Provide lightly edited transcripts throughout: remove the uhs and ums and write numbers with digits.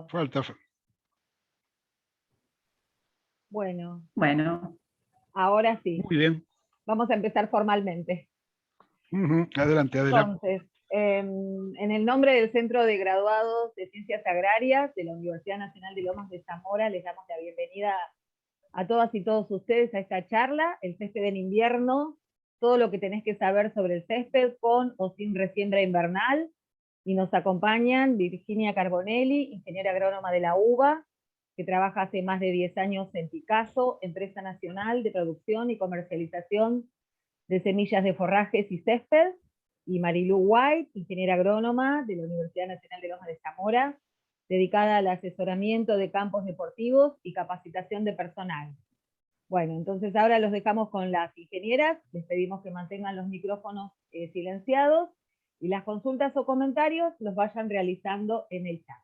faltando. Falta. Bueno, Bueno, ahora sí. Muy bien. Vamos a empezar formalmente. Adelante, Adela. Entonces, en el nombre del Centro de Graduados de Ciencias Agrarias de la Universidad Nacional de Lomas de Zamora, les damos la bienvenida a todas y todos ustedes a esta charla, el césped en invierno, todo lo que tenés que saber sobre el césped con o sin resiembra invernal. Y nos acompañan Virginia Carbonelli, ingeniera agrónoma de la UBA, que trabaja hace más de 10 años en Picasso, empresa nacional de producción y comercialización de semillas de forrajes y césped, y Marilu White, ingeniera agrónoma de la Universidad Nacional de Lomas de Zamora, dedicada al asesoramiento de campos deportivos y capacitación de personal. Bueno, entonces ahora los dejamos con las ingenieras, les pedimos que mantengan los micrófonos silenciados, y las consultas o comentarios los vayan realizando en el chat.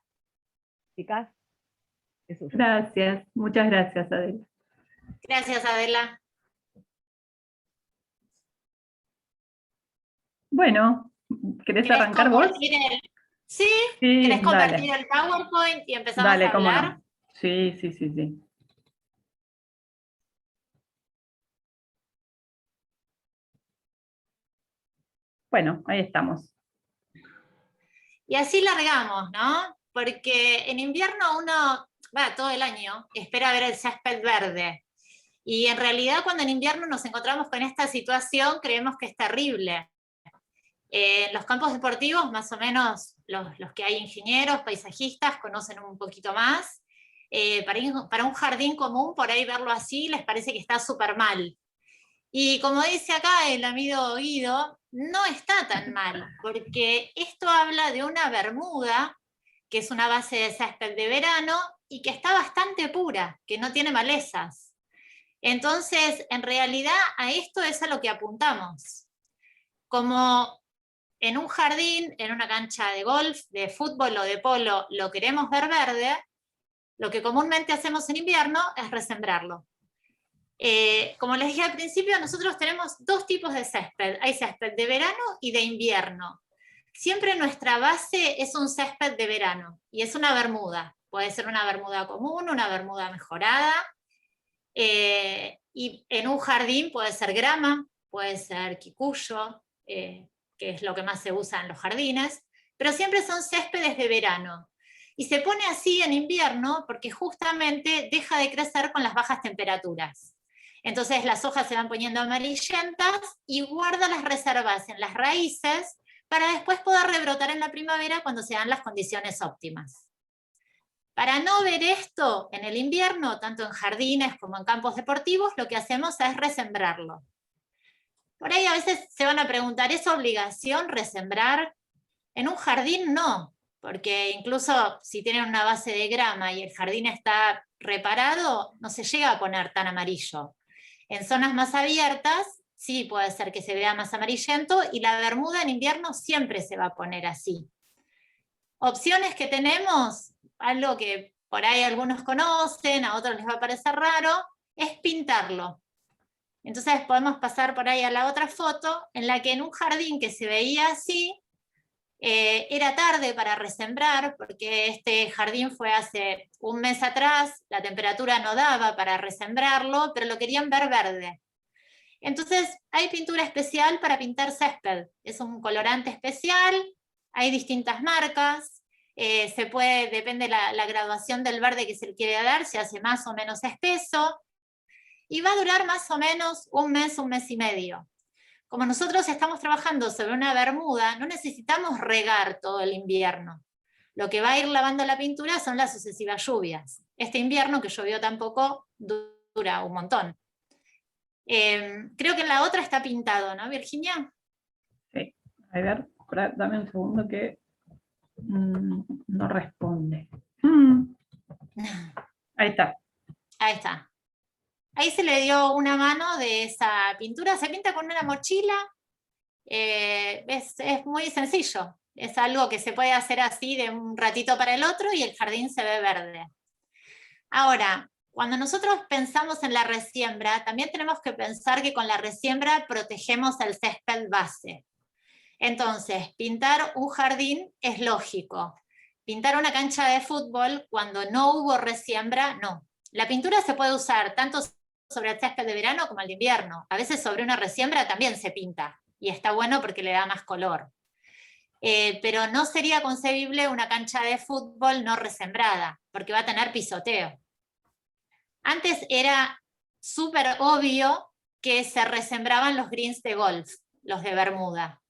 Chicas, es suyo. gracias, muchas gracias, Adela. Gracias, Adela. Bueno, ¿querés arrancar vos? Sí, Sí, ¿querés compartir dale. el PowerPoint y empezamos Dale, a cómo hablar? no. Sí, sí, sí, sí. Bueno, ahí estamos. Y así largamos, ¿no? Porque en invierno uno, todo el año, espera ver el césped verde. Y en realidad cuando en invierno nos encontramos con esta situación, creemos que es terrible. En los campos deportivos, más o menos los que hay ingenieros, paisajistas, conocen un poquito más. Para un jardín común, por ahí verlo así, les parece que está súper mal. Y como dice acá el amigo Guido, no está tan mal, porque esto habla de una bermuda, que es una base de césped de verano, y que está bastante pura, que no tiene malezas. Entonces, en realidad, a esto es a lo que apuntamos. Como en un jardín, en una cancha de golf, de fútbol o de polo, lo queremos ver verde, lo que comúnmente hacemos en invierno es resembrarlo. Como les dije al principio, nosotros tenemos dos tipos de césped. Hay césped de verano y de invierno. Siempre nuestra base es un césped de verano, y es una bermuda. Puede ser una bermuda común, una bermuda mejorada, y en un jardín puede ser grama, puede ser kikuyo, que es lo que más se usa en los jardines, pero siempre son céspedes de verano. Y se pone así en invierno porque justamente deja de crecer con las bajas temperaturas. Entonces las hojas se van poniendo amarillentas y guarda las reservas en las raíces para después poder rebrotar en la primavera cuando se dan las condiciones óptimas. Para no ver esto en el invierno, tanto en jardines como en campos deportivos, lo que hacemos es resembrarlo. Por ahí a veces se van a preguntar, ¿es obligación resembrar? En un jardín no, porque incluso si tienen una base de grama y el jardín está reparado, no se llega a poner tan amarillo. En zonas más abiertas, sí puede ser que se vea más amarillento, y la bermuda en invierno siempre se va a poner así. Opciones que tenemos, algo que por ahí algunos conocen, a otros les va a parecer raro, es pintarlo. Entonces podemos pasar por ahí a la otra foto, en la que en un jardín que se veía así, era tarde para resembrar, porque este jardín fue hace un mes atrás, la temperatura no daba para resembrarlo, pero lo querían ver verde. Entonces hay pintura especial para pintar césped, es un colorante especial, hay distintas marcas, depende la graduación del verde que se le quiere dar, se hace más o menos espeso, y va a durar más o menos un mes y medio. Como nosotros estamos trabajando sobre una bermuda, no necesitamos regar todo el invierno. Lo que va a ir lavando la pintura son las sucesivas lluvias. Este invierno que llovió tan poco dura un montón. Creo que en la otra está pintado, ¿no, Virginia? Sí, a ver, dame un segundo que no responde. Ahí está. Ahí está. Ahí se le dio una mano de esa pintura, se pinta con una mochila, es muy sencillo, es algo que se puede hacer así de un ratito para el otro y el jardín se ve verde. Ahora, cuando nosotros pensamos en la resiembra, también tenemos que pensar que con la resiembra protegemos el césped base. Entonces, pintar un jardín es lógico, pintar una cancha de fútbol cuando no hubo resiembra, no. La pintura se puede usar tanto sobre el césped de verano como el de invierno. A veces sobre una resiembra también se pinta, y está bueno porque le da más color. Pero no sería concebible una cancha de fútbol no resembrada, porque va a tener pisoteo. Antes era súper obvio que se resembraban los greens de golf, los de Bermuda.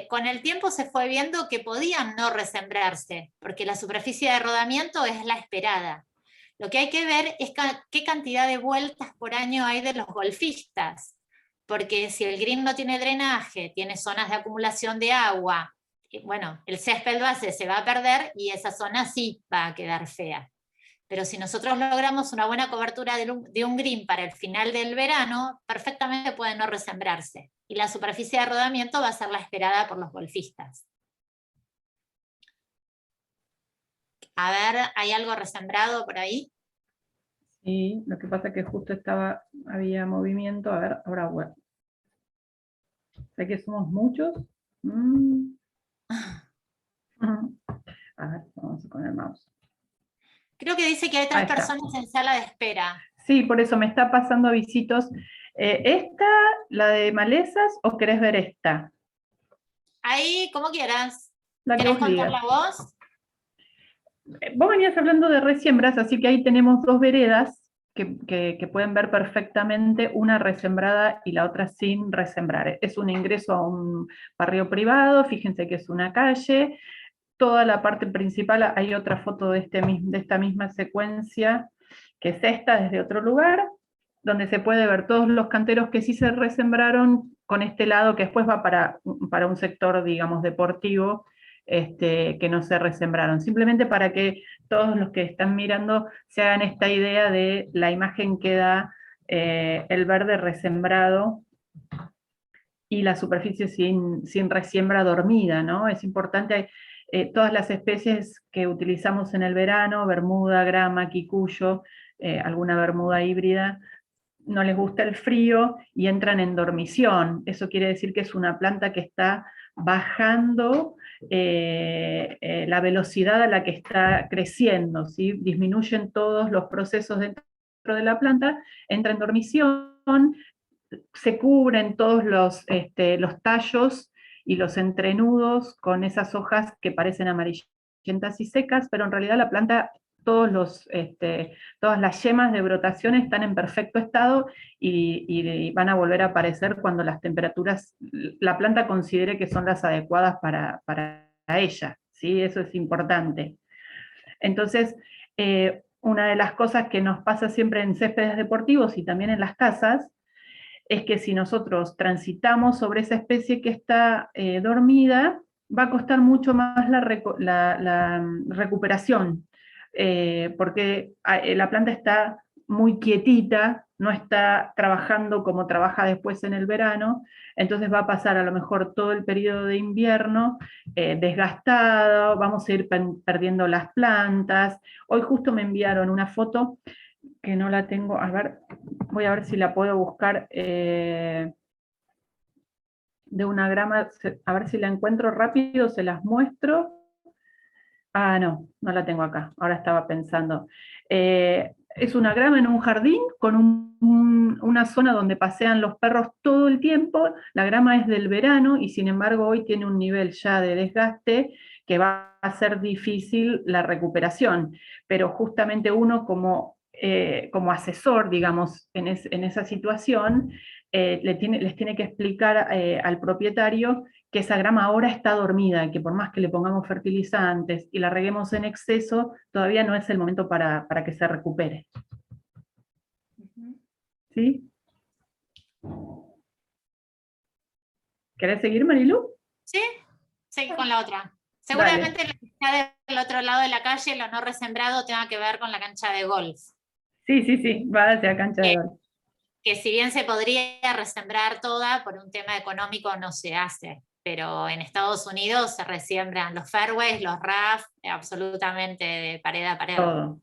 Con el tiempo se fue viendo que podían no resembrarse, porque la superficie de rodamiento es la esperada. Lo que hay que ver es qué cantidad de vueltas por año hay de los golfistas, porque si el green no tiene drenaje, tiene zonas de acumulación de agua, bueno, el césped base se va a perder y esa zona sí va a quedar fea. Pero si nosotros logramos una buena cobertura de un green para el final del verano, perfectamente puede no resembrarse. Y la superficie de rodamiento va a ser la esperada por los golfistas. A ver, ¿hay algo resembrado por ahí? Sí, lo que pasa es que justo había movimiento. A ver, ahora bueno. Sé que somos muchos. A ver, vamos con el mouse. Creo que dice que hay 3 personas en sala de espera. Sí, por eso me está pasando avisitos. ¿Esta, la de malezas, o querés ver esta? Ahí, como quieras. La que ¿Querés vos digas. contarla vos? Vos venías hablando de resiembras, así que ahí tenemos 2 veredas que pueden ver perfectamente, una resembrada y la otra sin resembrar. Es un ingreso a un barrio privado, fíjense que es una calle. Toda la parte principal, hay otra foto de esta misma secuencia, que es esta desde otro lugar, donde se puede ver todos los canteros que sí se resembraron con este lado que después va para un sector, digamos, deportivo, que no se resembraron. Simplemente para que todos los que están mirando se hagan esta idea de la imagen que da el verde resembrado y la superficie sin resiembra dormida, ¿no? Es importante, todas las especies que utilizamos en el verano, bermuda, grama, quicuyo, alguna bermuda híbrida, no les gusta el frío y entran en dormición. Eso quiere decir que es una planta que está bajando la velocidad a la que está creciendo, ¿sí? Disminuyen todos los procesos dentro de la planta, entra en dormición, se cubren todos los tallos y los entrenudos con esas hojas que parecen amarillentas y secas, pero en realidad la planta, todas las yemas de brotación están en perfecto estado y van a volver a aparecer cuando las temperaturas, la planta considere que son las adecuadas para ella, ¿sí? Eso es importante. Entonces, una de las cosas que nos pasa siempre en céspedes deportivos y también en las casas, es que si nosotros transitamos sobre esa especie que está dormida, va a costar mucho más la recuperación, porque la planta está muy quietita, no está trabajando como trabaja después en el verano, entonces va a pasar a lo mejor todo el periodo de invierno desgastado, vamos a ir perdiendo las plantas. Hoy justo me enviaron una foto que no la tengo, a ver, voy a ver si la puedo buscar de una grama, a ver si la encuentro rápido, se las muestro. Ah, no la tengo acá, ahora estaba pensando. Es una grama en un jardín con una zona donde pasean los perros todo el tiempo. La grama es del verano y sin embargo hoy tiene un nivel ya de desgaste que va a ser difícil la recuperación, pero justamente uno como asesor, digamos, en esa situación, les tiene que explicar al propietario que esa grama ahora está dormida, que por más que le pongamos fertilizantes y la reguemos en exceso, todavía no es el momento para que se recupere. ¿Sí? ¿Querés seguir, Marilu? Sí, seguí con la otra. Seguramente la que está del otro lado de la calle, lo no resembrado, tenga que ver con la cancha de golf. Sí, va hacia la cancha de golf. Que si bien se podría resembrar toda, por un tema económico no se hace. Pero en Estados Unidos se resiembran los fairways, los rough, absolutamente de pared a pared. Todo.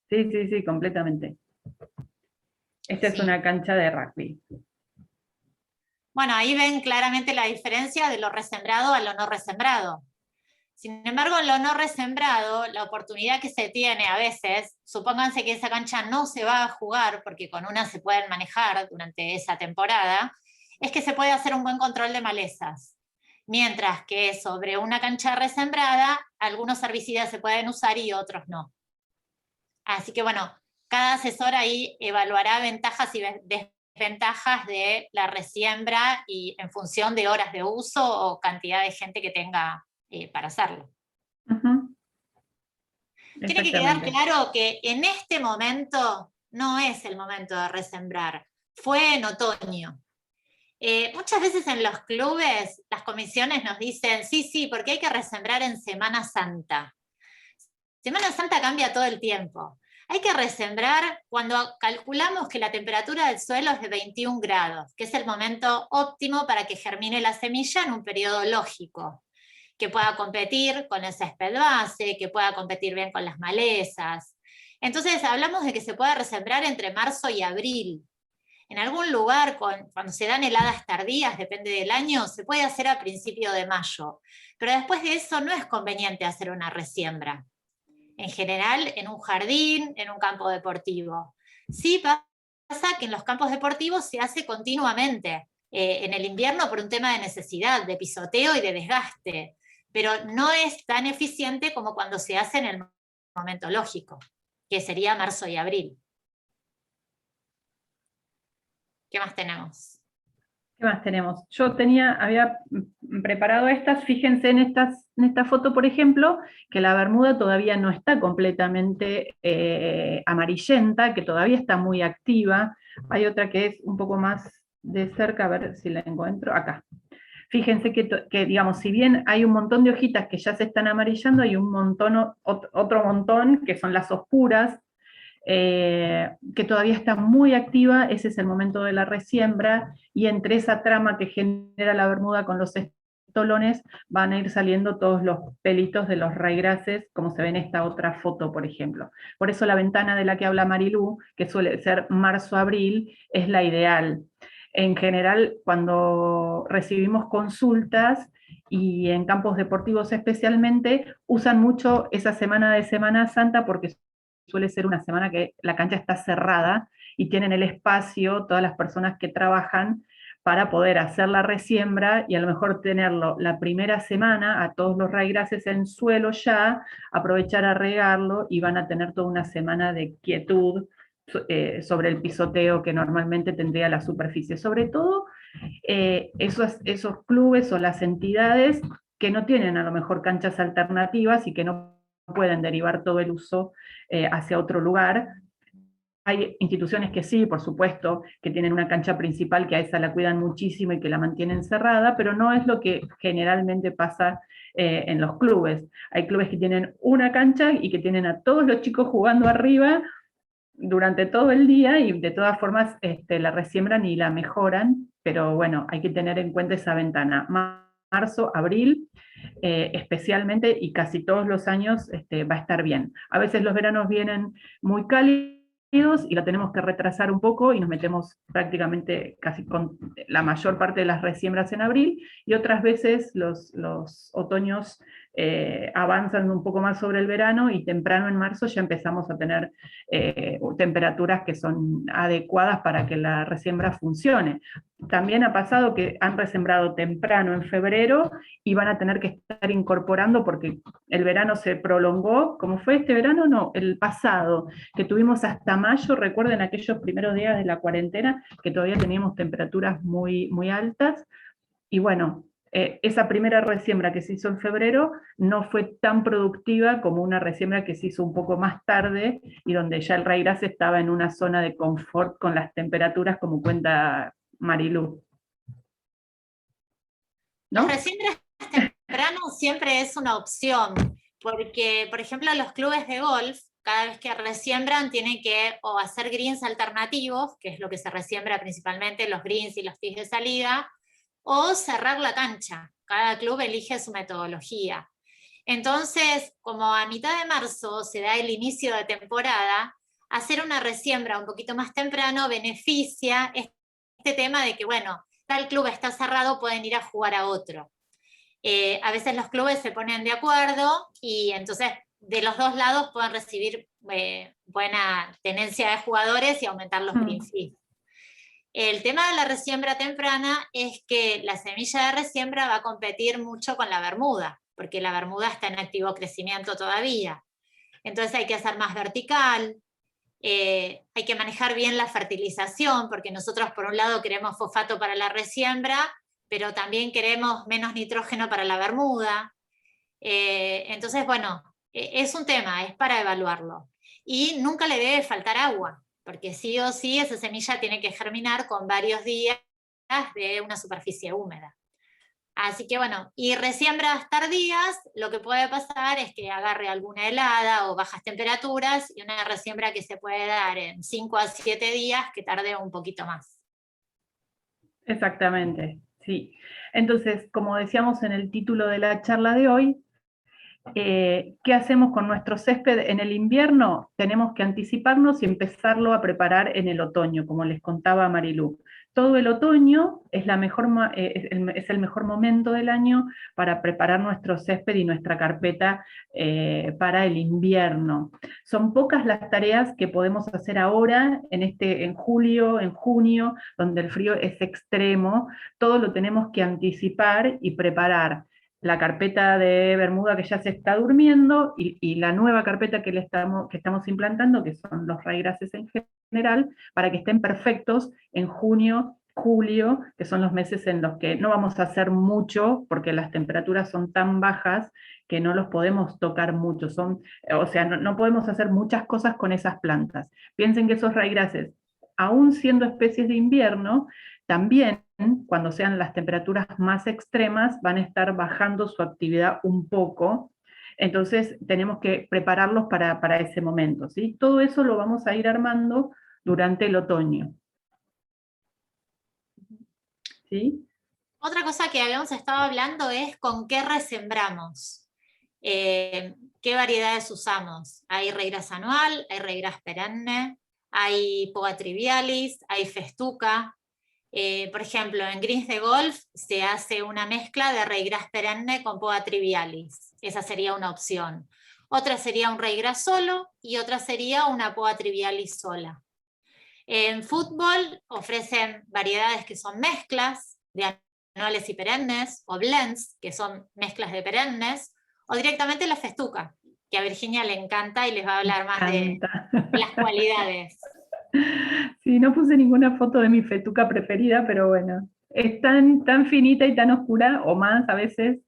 Sí, completamente. Esta es una cancha de rugby. Bueno, ahí ven claramente la diferencia de lo resembrado a lo no resembrado. Sin embargo, en lo no resembrado, la oportunidad que se tiene a veces, supónganse que esa cancha no se va a jugar, porque con una se pueden manejar durante esa temporada, es que se puede hacer un buen control de malezas. Mientras que sobre una cancha resembrada, algunos herbicidas se pueden usar y otros no. Así que bueno, cada asesor ahí evaluará ventajas y desventajas de la resiembra y en función de horas de uso o cantidad de gente que tenga para hacerlo. Tiene que quedar claro que en este momento no es el momento de resembrar, fue en otoño. Muchas veces en los clubes las comisiones nos dicen, sí, porque hay que resembrar en Semana Santa. Semana Santa cambia todo el tiempo. Hay que resembrar cuando calculamos que la temperatura del suelo es de 21 grados, que es el momento óptimo para que germine la semilla en un periodo lógico, que pueda competir con el césped base, que pueda competir bien con las malezas. Entonces hablamos de que se puede resembrar entre marzo y abril. En algún lugar, cuando se dan heladas tardías, depende del año, se puede hacer a principio de mayo. Pero después de eso no es conveniente hacer una resiembra. En general, en un jardín, en un campo deportivo. Sí pasa que en los campos deportivos se hace continuamente. En el invierno por un tema de necesidad, de pisoteo y de desgaste. Pero no es tan eficiente como cuando se hace en el momento lógico, que sería marzo y abril. ¿Qué más tenemos? ¿Qué más tenemos? Yo había preparado estas, fíjense en esta foto, por ejemplo, que la bermuda todavía no está completamente amarillenta, que todavía está muy activa. Hay otra que es un poco más de cerca, a ver si la encuentro, acá. Fíjense que digamos, si bien hay un montón de hojitas que ya se están amarillando, hay un montón, otro montón que son las oscuras, que todavía está muy activa. Ese es el momento de la resiembra, y entre esa trama que genera la bermuda con los estolones van a ir saliendo todos los pelitos de los raigrases, como se ve en esta otra foto, por ejemplo. Por eso la ventana de la que habla Marilú, que suele ser marzo-abril, es la ideal. En general, cuando recibimos consultas, y en campos deportivos especialmente, usan mucho esa semana de Semana Santa, porque suele ser una semana que la cancha está cerrada y tienen el espacio, todas las personas que trabajan, para poder hacer la resiembra y a lo mejor tenerlo la primera semana a todos los raigrases en suelo ya, aprovechar a regarlo, y van a tener toda una semana de quietud sobre el pisoteo que normalmente tendría la superficie. Sobre todo esos clubes o las entidades que no tienen a lo mejor canchas alternativas y que no pueden derivar todo el uso hacia otro lugar. Hay instituciones que sí, por supuesto, que tienen una cancha principal que a esa la cuidan muchísimo y que la mantienen cerrada, pero no es lo que generalmente pasa en los clubes. Hay clubes que tienen una cancha y que tienen a todos los chicos jugando arriba durante todo el día, y de todas formas la resiembran y la mejoran, pero bueno, hay que tener en cuenta esa ventana. Marzo, abril, especialmente, y casi todos los años va a estar bien. A veces los veranos vienen muy cálidos y la tenemos que retrasar un poco y nos metemos prácticamente casi con la mayor parte de las resiembras en abril, y otras veces los otoños avanzan un poco más sobre el verano, y temprano en marzo ya empezamos a tener temperaturas que son adecuadas para que la resiembra funcione. También ha pasado que han resembrado temprano en febrero y van a tener que estar incorporando porque el verano se prolongó. ¿Cómo fue este verano? No, el pasado, que tuvimos hasta mayo. Recuerden aquellos primeros días de la cuarentena que todavía teníamos temperaturas muy, muy altas, y bueno, esa primera resiembra que se hizo en febrero no fue tan productiva como una resiembra que se hizo un poco más tarde, y donde ya el raigras estaba en una zona de confort con las temperaturas, como cuenta Marilú. ¿No? Las resiembras temprano siempre es una opción, porque, por ejemplo, los clubes de golf, cada vez que resiembran, tienen que o hacer greens alternativos, que es lo que se resiembra principalmente, los greens y los tees de salida, o cerrar la cancha. Cada club elige su metodología. Entonces, como a mitad de marzo se da el inicio de temporada, hacer una resiembra un poquito más temprano beneficia este tema de que, bueno, tal club está cerrado, pueden ir a jugar a otro. A veces los clubes se ponen de acuerdo y entonces de los dos lados pueden recibir buena tenencia de jugadores y aumentar los green fees. El tema de la resiembra temprana es que la semilla de resiembra va a competir mucho con la bermuda, porque la bermuda está en activo crecimiento todavía. Entonces hay que hacer más vertical, hay que manejar bien la fertilización, porque nosotros por un lado queremos fosfato para la resiembra, pero también queremos menos nitrógeno para la bermuda. Entonces, bueno, es un tema, es para evaluarlo. Y nunca le debe faltar agua, porque sí o sí esa semilla tiene que germinar con varios días de una superficie húmeda. Así que bueno, y resiembras tardías, lo que puede pasar es que agarre alguna helada o bajas temperaturas y una resiembra que se puede dar en 5 a 7 días que tarde un poquito más. Exactamente, sí. Entonces, como decíamos en el título de la charla de hoy, ¿qué hacemos con nuestro césped en el invierno? Tenemos que anticiparnos y empezarlo a preparar en el otoño, como les contaba Marilú. Todo el otoño es el mejor momento del año para preparar nuestro césped y nuestra carpeta para el invierno. Son pocas las tareas que podemos hacer ahora, en julio, en junio, donde el frío es extremo. Todo lo tenemos que anticipar y preparar. La carpeta de bermuda que ya se está durmiendo y la nueva carpeta que estamos implantando, que son los ryegrasses en general, para que estén perfectos en junio, julio, que son los meses en los que no vamos a hacer mucho, porque las temperaturas son tan bajas que no los podemos tocar mucho. O sea, no podemos hacer muchas cosas con esas plantas. Piensen que esos ryegrasses, aún siendo especies de invierno, también cuando sean las temperaturas más extremas van a estar bajando su actividad un poco, entonces tenemos que prepararlos para ese momento, ¿sí? Todo eso lo vamos a ir armando durante el otoño. ¿Sí? Otra cosa que habíamos estado hablando es con qué resembramos, qué variedades usamos. Hay ryegrass anual, hay ryegrass perenne, hay Poa trivialis, hay festuca. Por ejemplo, en greens de golf se hace una mezcla de ryegrass perenne con Poa trivialis. Esa sería una opción. Otra sería un ryegrass solo y otra sería una Poa trivialis sola. En fútbol ofrecen variedades que son mezclas de anuales y perennes, o blends, que son mezclas de perennes, o directamente la festuca, que a Virginia le encanta y les va a hablar más de las cualidades. Sí, no puse ninguna foto de mi fetuca preferida, pero bueno, es tan finita y tan oscura, o más a veces,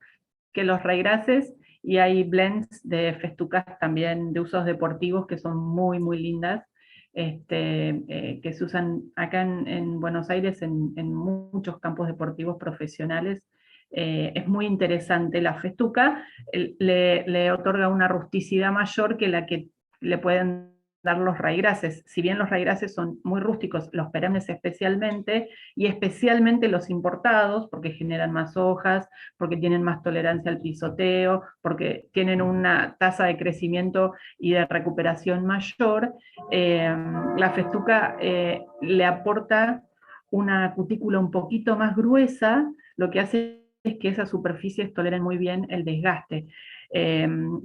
que los ryegrasses, y hay blends de festucas también de usos deportivos que son muy, muy lindas, que se usan acá en Buenos Aires en muchos campos deportivos profesionales. Es muy interesante. La festuca le otorga una rusticidad mayor que la que le pueden dar los ryegrasses. Si bien los ryegrasses son muy rústicos, los perennes especialmente, y especialmente los importados, porque generan más hojas, porque tienen más tolerancia al pisoteo, porque tienen una tasa de crecimiento y de recuperación mayor, la festuca le aporta una cutícula un poquito más gruesa, lo que hace es que esas superficies toleren muy bien el desgaste.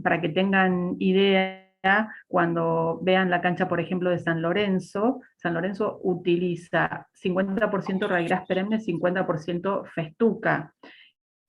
Para que tengan idea, cuando vean la cancha, por ejemplo, de San Lorenzo utiliza 50% ryegrass perenne, 50% festuca.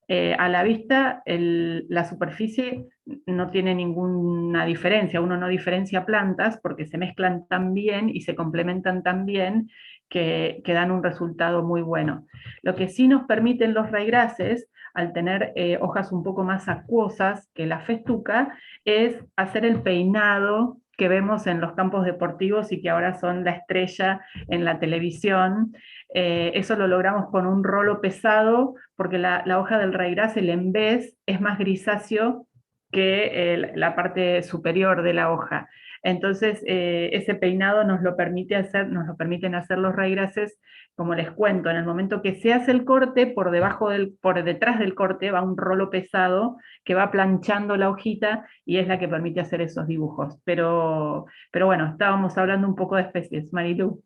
A la vista, la superficie no tiene ninguna diferencia, uno no diferencia plantas porque se mezclan tan bien y se complementan tan bien que dan un resultado muy bueno. Lo que sí nos permiten los ryegrasses, al tener hojas un poco más acuosas que la festuca, es hacer el peinado que vemos en los campos deportivos y que ahora son la estrella en la televisión. Eso lo logramos con un rolo pesado, porque la hoja del ryegrass, el en vez, es más grisáceo que la parte superior de la hoja. Entonces, ese peinado nos lo permiten hacer los ryegrasses, como les cuento, en el momento que se hace el corte, por detrás del corte va un rolo pesado que va planchando la hojita y es la que permite hacer esos dibujos. Pero bueno, estábamos hablando un poco de especies. Marilú.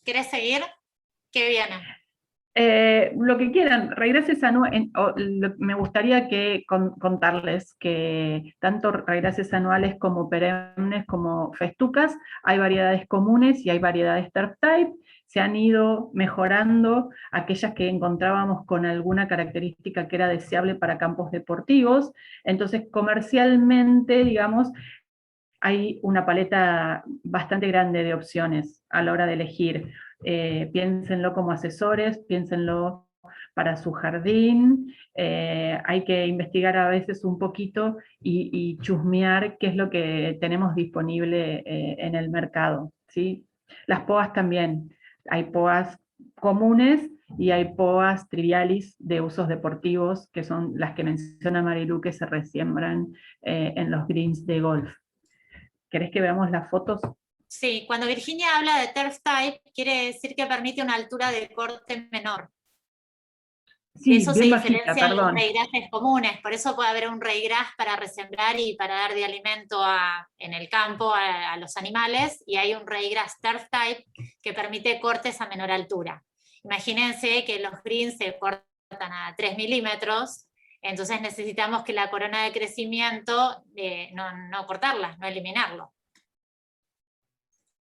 ¿Querés seguir? ¿Qué viene? Lo que quieran, regrases anuales, me gustaría contarles que tanto regrases anuales como perennes como festucas, hay variedades comunes y hay variedades turf type, se han ido mejorando aquellas que encontrábamos con alguna característica que era deseable para campos deportivos, entonces comercialmente, digamos, hay una paleta bastante grande de opciones a la hora de elegir. Piénsenlo como asesores, piénsenlo para su jardín, hay que investigar a veces un poquito y chusmear qué es lo que tenemos disponible en el mercado, ¿sí? Las poas también, hay poas comunes y hay poas trivialis de usos deportivos, que son las que menciona Marilu, que se resiembran en los greens de golf. ¿Querés que veamos las fotos? Sí, cuando Virginia habla de turf type, quiere decir que permite una altura de corte menor. Sí, Eso se bien bajita, diferencia de los perdón. reygrases comunes, por eso puede haber un reygras para resembrar y para dar de alimento en el campo a los animales, y hay un reygras turf type que permite cortes a menor altura. Imagínense que los greens se cortan a 3 milímetros, entonces necesitamos que la corona de crecimiento no cortarla, no eliminarlo.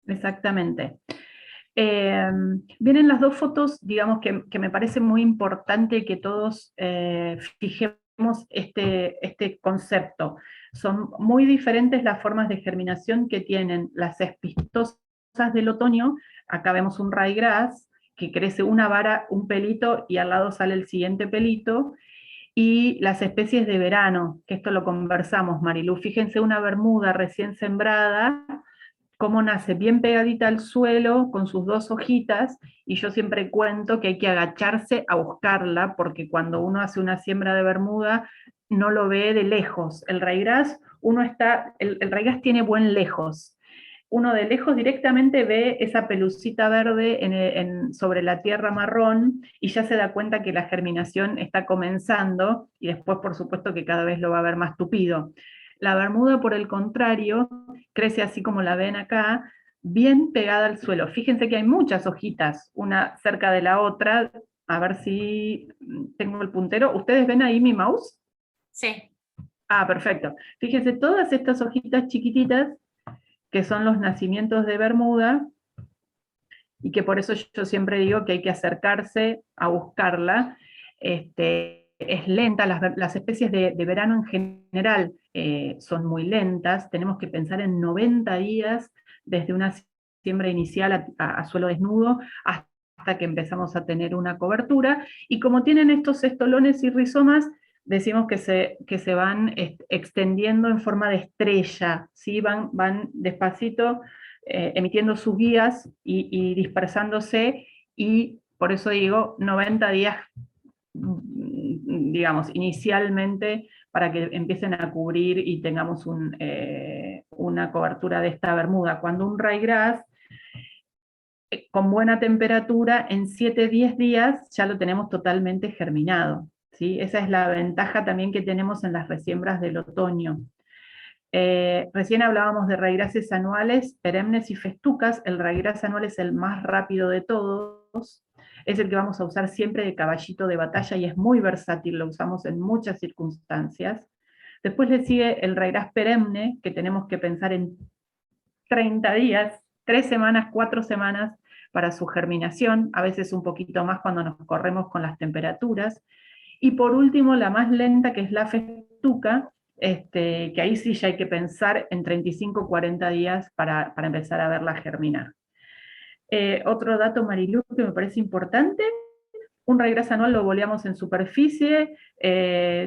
Exactamente. Vienen las dos fotos, digamos, que me parece muy importante que todos fijemos este concepto. Son muy diferentes las formas de germinación que tienen las cespitosas del otoño. Acá vemos un ryegrass que crece una vara, un pelito, y al lado sale el siguiente pelito, y las especies de verano, que esto lo conversamos, Marilu. Fíjense una bermuda recién sembrada, cómo nace bien pegadita al suelo, con sus dos hojitas, y yo siempre cuento que hay que agacharse a buscarla, porque cuando uno hace una siembra de bermuda, no lo ve de lejos. El ryegrass, el ryegrass tiene buen lejos. Uno de lejos directamente ve esa pelucita verde sobre la tierra marrón, y ya se da cuenta que la germinación está comenzando, y después por supuesto que cada vez lo va a ver más tupido. La bermuda, por el contrario, crece así como la ven acá, bien pegada al suelo. Fíjense que hay muchas hojitas, una cerca de la otra. A ver si tengo el puntero. ¿Ustedes ven ahí mi mouse? Sí. Ah, perfecto. Fíjense, todas estas hojitas chiquititas, que son los nacimientos de bermuda, y que por eso yo siempre digo que hay que acercarse a buscarla. Es lenta, las especies de verano en general son muy lentas, tenemos que pensar en 90 días desde una siembra inicial a suelo desnudo hasta que empezamos a tener una cobertura, y como tienen estos estolones y rizomas, decimos que se van extendiendo en forma de estrella, ¿sí? van despacito emitiendo sus guías y dispersándose, y por eso digo 90 días, digamos, inicialmente, para que empiecen a cubrir y tengamos una cobertura de esta bermuda. Cuando un ryegrass con buena temperatura, en 7-10 días ya lo tenemos totalmente germinado, ¿sí? Esa es la ventaja también que tenemos en las resiembras del otoño. Recién hablábamos de ryegrasses anuales, perennes y festucas. El ryegrass anual es el más rápido de todos, es el que vamos a usar siempre de caballito de batalla, y es muy versátil, lo usamos en muchas circunstancias. Después le sigue el ryegrass perenne, que tenemos que pensar en 30 días, 3 semanas, 4 semanas para su germinación, a veces un poquito más cuando nos corremos con las temperaturas. Y por último, la más lenta, que es la festuca, que ahí sí ya hay que pensar en 35-40 días para empezar a verla germinar. Otro dato, Marilu, que me parece importante: un ryegrass anual lo boleamos en superficie,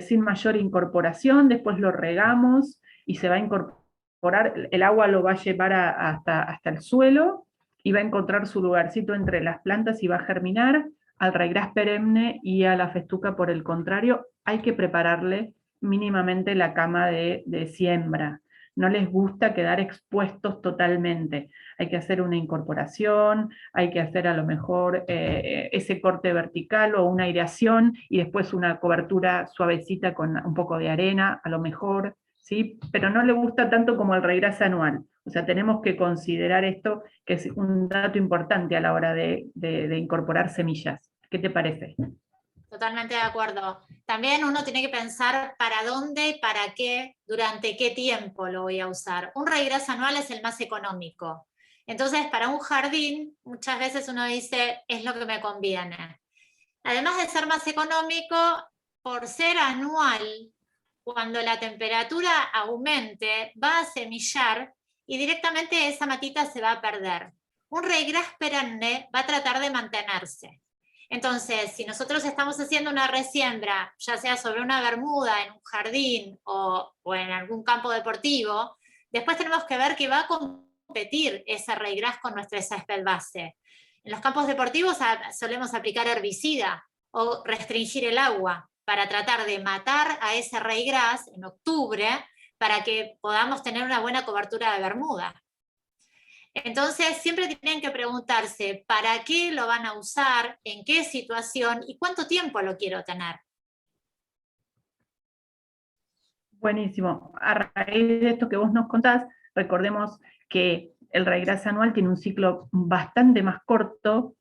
sin mayor incorporación, después lo regamos y se va a incorporar, el agua lo va a llevar hasta el suelo, y va a encontrar su lugarcito entre las plantas y va a germinar. Al ryegrass perenne y a la festuca, por el contrario, hay que prepararle mínimamente la cama de siembra. No les gusta quedar expuestos totalmente. Hay que hacer una incorporación, hay que hacer a lo mejor ese corte vertical o una aireación, y después una cobertura suavecita con un poco de arena, a lo mejor, ¿sí? Pero no le gusta tanto como el ryegrass anual. O sea, tenemos que considerar esto, que es un dato importante a la hora de incorporar semillas. ¿Qué te parece? Totalmente de acuerdo. También uno tiene que pensar para dónde, para qué, durante qué tiempo lo voy a usar. Un ryegrass anual es el más económico. Entonces, para un jardín, muchas veces uno dice, es lo que me conviene. Además de ser más económico, por ser anual, cuando la temperatura aumente, va a semillar y directamente esa matita se va a perder. Un ryegrass perenne va a tratar de mantenerse. Entonces, si nosotros estamos haciendo una resiembra, ya sea sobre una bermuda, en un jardín o en algún campo deportivo, después tenemos que ver que va a competir ese ryegrass con nuestro césped base. En los campos deportivos solemos aplicar herbicida o restringir el agua para tratar de matar a ese ryegrass en octubre para que podamos tener una buena cobertura de bermuda. Entonces, siempre tienen que preguntarse para qué lo van a usar, en qué situación y cuánto tiempo lo quiero tener. Buenísimo. A raíz de esto que vos nos contás, recordemos que el ryegrass anual tiene un ciclo bastante más corto,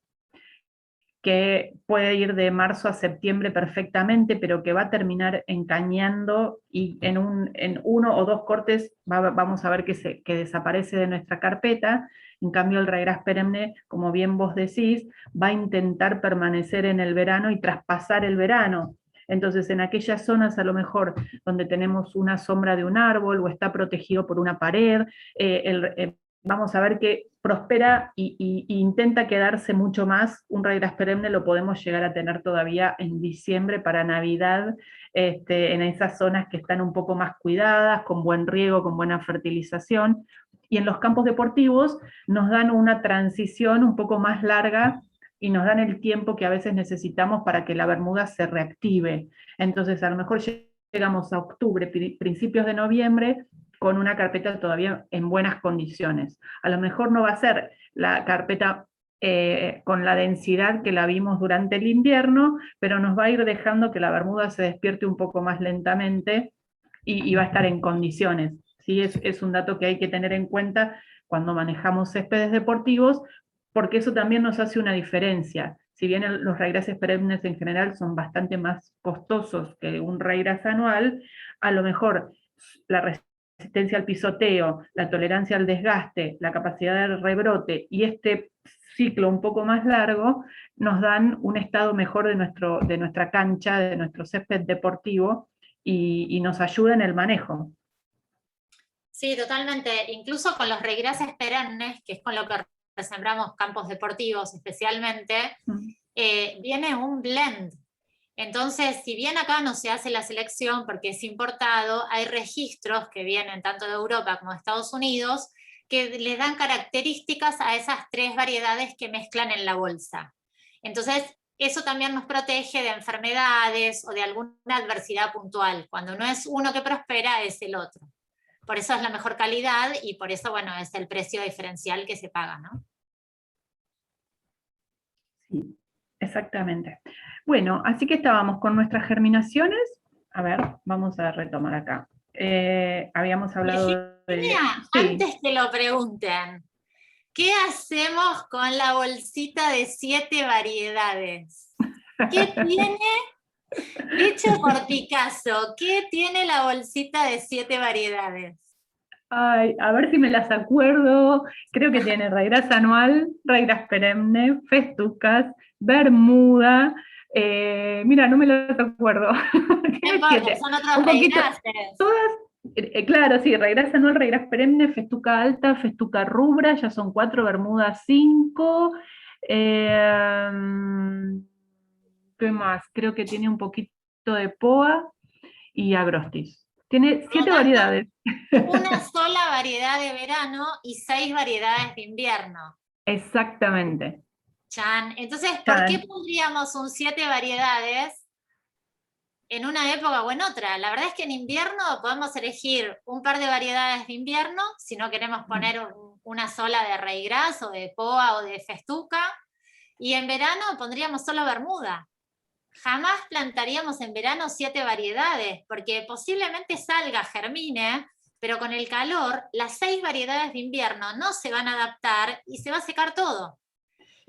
que puede ir de marzo a septiembre perfectamente, pero que va a terminar encañando y en uno o dos cortes vamos a ver que desaparece de nuestra carpeta. En cambio el ryegrass perenne, como bien vos decís, va a intentar permanecer en el verano y traspasar el verano. Entonces en aquellas zonas a lo mejor donde tenemos una sombra de un árbol o está protegido por una pared, vamos a ver que prospera e intenta quedarse mucho más. Un ryegrass perenne lo podemos llegar a tener todavía en diciembre para Navidad, en esas zonas que están un poco más cuidadas, con buen riego, con buena fertilización. Y en los campos deportivos nos dan una transición un poco más larga y nos dan el tiempo que a veces necesitamos para que la bermuda se reactive. Entonces a lo mejor llegamos a octubre, principios de noviembre, con una carpeta todavía en buenas condiciones. A lo mejor no va a ser la carpeta con la densidad que la vimos durante el invierno, pero nos va a ir dejando que la bermuda se despierte un poco más lentamente y va a estar en condiciones. ¿Sí? Es un dato que hay que tener en cuenta cuando manejamos céspedes deportivos, porque eso también nos hace una diferencia. Si bien los ryegrasses perennes en general son bastante más costosos que un ryegrass anual, a lo mejor la resistencia al pisoteo, la tolerancia al desgaste, la capacidad de rebrote y este ciclo un poco más largo nos dan un estado mejor de nuestra cancha, de nuestro césped deportivo y nos ayuda en el manejo. Sí, totalmente. Incluso con los ryegrasses perennes, que es con lo que resembramos campos deportivos especialmente, viene un blend. Entonces, si bien acá no se hace la selección porque es importado, hay registros que vienen tanto de Europa como de Estados Unidos que le dan características a esas 3 variedades que mezclan en la bolsa. Entonces, eso también nos protege de enfermedades o de alguna adversidad puntual. Cuando no es uno que prospera, es el otro. Por eso es la mejor calidad y por eso, bueno, es el precio diferencial que se paga, ¿no? Sí, exactamente. Bueno, así que estábamos con nuestras germinaciones. A ver, vamos a retomar acá. Habíamos hablado de... Antes que lo pregunten, ¿qué hacemos con la bolsita de 7 variedades? ¿Qué tiene, hecho por Picasso, qué tiene la bolsita de 7 variedades? Ay, a ver si me las acuerdo. Creo que tiene ryegrass anual, ryegrass perenne, festucas, bermuda. Mira, no me las acuerdo. No importa, son otros ryegrasses. Todas, claro, sí, ryegrass anual, ryegrass perenne, festuca alta, festuca rubra, ya son 4, bermuda 5. ¿Qué más? Creo que tiene un poquito de poa y agrostis. Tiene 7 variedades. Una sola variedad de verano y 6 variedades de invierno. Exactamente. Chan. Entonces, ¿por qué pondríamos un 7 variedades en una época o en otra? La verdad es que en invierno podemos elegir un par de variedades de invierno, si no queremos poner una sola de ryegrass o de poa o de festuca, y en verano pondríamos solo bermuda. Jamás plantaríamos en verano 7 variedades, porque posiblemente salga, germine, pero con el calor, las 6 variedades de invierno no se van a adaptar y se va a secar todo.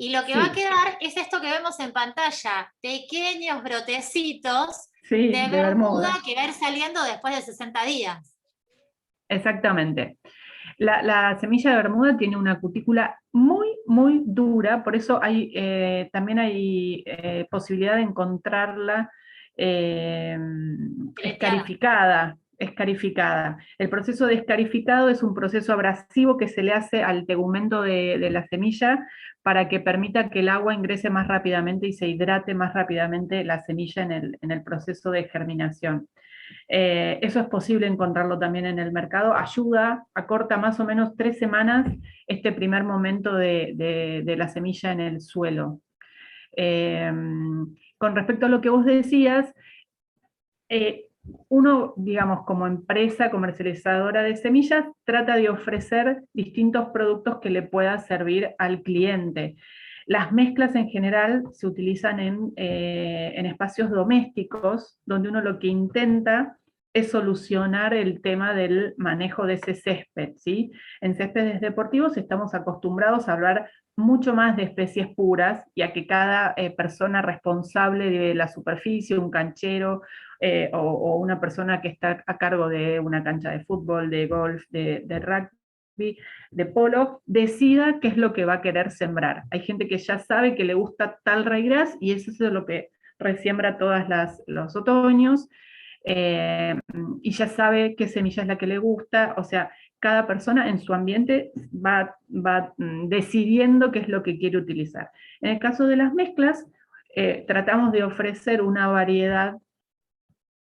Y lo que va a quedar es esto que vemos en pantalla, pequeños brotecitos Sí, de de bermuda bermuda. que va a ir saliendo después de 60 días. Exactamente. La semilla de bermuda tiene una cutícula muy, muy dura, por eso también hay posibilidad de encontrarla escarificada. El proceso de escarificado es un proceso abrasivo que se le hace al tegumento de la semilla para que permita que el agua ingrese más rápidamente y se hidrate más rápidamente la semilla en el proceso de germinación. Eso es posible encontrarlo también en el mercado. Ayuda, acorta más o menos 3 semanas este primer momento de la semilla en el suelo. Con respecto a lo que vos decías, uno, digamos, como empresa comercializadora de semillas, trata de ofrecer distintos productos que le pueda servir al cliente. Las mezclas en general se utilizan en espacios domésticos, donde uno lo que intenta es solucionar el tema del manejo de ese césped, ¿sí? En céspedes deportivos estamos acostumbrados a hablar mucho más de especies puras y a que cada persona responsable de la superficie, un canchero, o una persona que está a cargo de una cancha de fútbol, de golf, de rugby, de polo, decida qué es lo que va a querer sembrar. Hay gente que ya sabe que le gusta tal raigras y eso es lo que resiembra todos los otoños, y ya sabe qué semilla es la que le gusta, o sea, cada persona en su ambiente va decidiendo qué es lo que quiere utilizar. En el caso de las mezclas, tratamos de ofrecer una variedad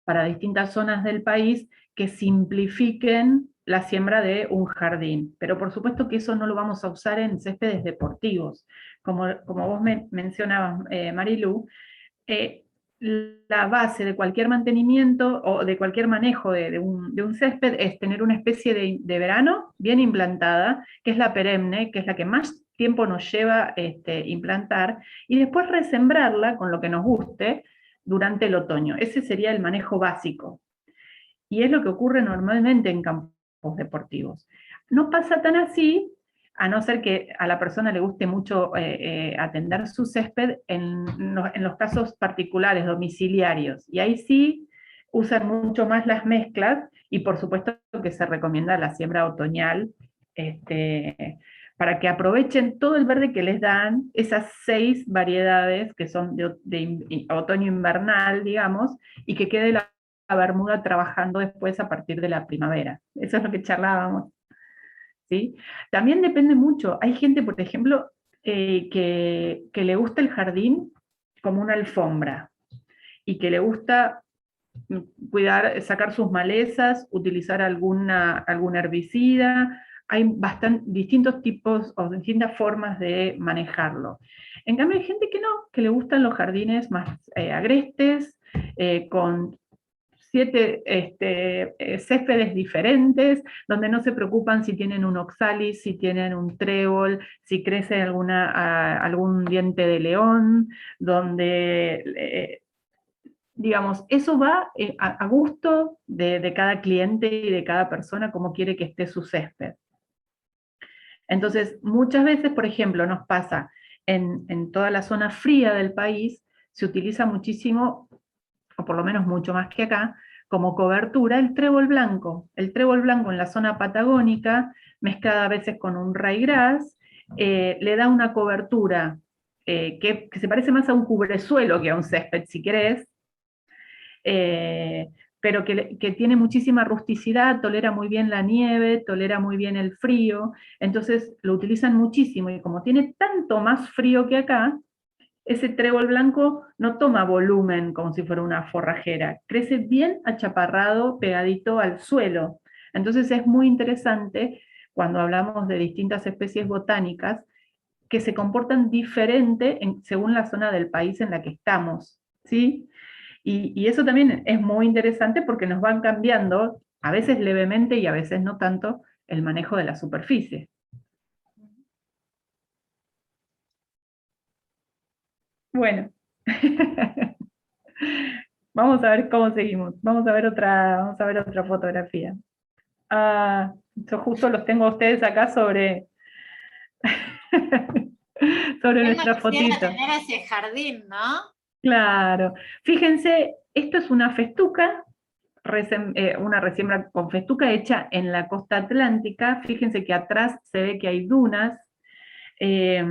para distintas zonas del país que simplifiquen la siembra de un jardín. Pero por supuesto que eso no lo vamos a usar en céspedes deportivos. Como vos mencionabas, Marilu, la base de cualquier mantenimiento o de cualquier manejo de un césped es tener una especie de verano bien implantada, que es la perenne, que es la que más tiempo nos lleva implantar, y después resembrarla con lo que nos guste durante el otoño. Ese sería el manejo básico. Y es lo que ocurre normalmente en campos deportivos. No pasa tan así, a no ser que a la persona le guste mucho atender su césped en los casos particulares, domiciliarios. Y ahí sí usan mucho más las mezclas y por supuesto que se recomienda la siembra otoñal, para que aprovechen todo el verde que les dan esas 6 variedades que son de otoño invernal, digamos, y que quede la bermuda trabajando después a partir de la primavera. Eso es lo que charlábamos. ¿Sí? También depende mucho. Hay gente, por ejemplo, que le gusta el jardín como una alfombra y que le gusta cuidar, sacar sus malezas, utilizar algún herbicida. Hay distintos tipos o distintas formas de manejarlo. En cambio hay gente que no, que le gustan los jardines más agrestes, con 7 céspedes diferentes, donde no se preocupan si tienen un oxalis, si tienen un trébol, si crece algún diente de león, donde, digamos, eso va a gusto de cada cliente y de cada persona, como quiere que esté su césped. Entonces, muchas veces, por ejemplo, nos pasa en toda la zona fría del país, se utiliza muchísimo, o por lo menos mucho más que acá, como cobertura el trébol blanco. El trébol blanco en la zona patagónica, mezclada a veces con un ryegrass, le da una cobertura que se parece más a un cubresuelo que a un césped, si querés, pero que tiene muchísima rusticidad, tolera muy bien la nieve, tolera muy bien el frío, entonces lo utilizan muchísimo, y como tiene tanto más frío que acá, ese trébol blanco no toma volumen como si fuera una forrajera, crece bien achaparrado, pegadito al suelo. Entonces es muy interesante cuando hablamos de distintas especies botánicas que se comportan diferente según la zona del país en la que estamos, ¿sí? Y eso también es muy interesante porque nos van cambiando, a veces levemente y a veces no tanto, el manejo de la superficie. Bueno, vamos a ver cómo seguimos. Vamos a ver otra fotografía. Yo justo los tengo a ustedes acá sobre... sobre ¿Quién nuestra no quisiera fotito. tener ese jardín, no? Claro. Fíjense, esto es una festuca, una resiembra con festuca hecha en la costa atlántica. Fíjense que atrás se ve que hay dunas. eh,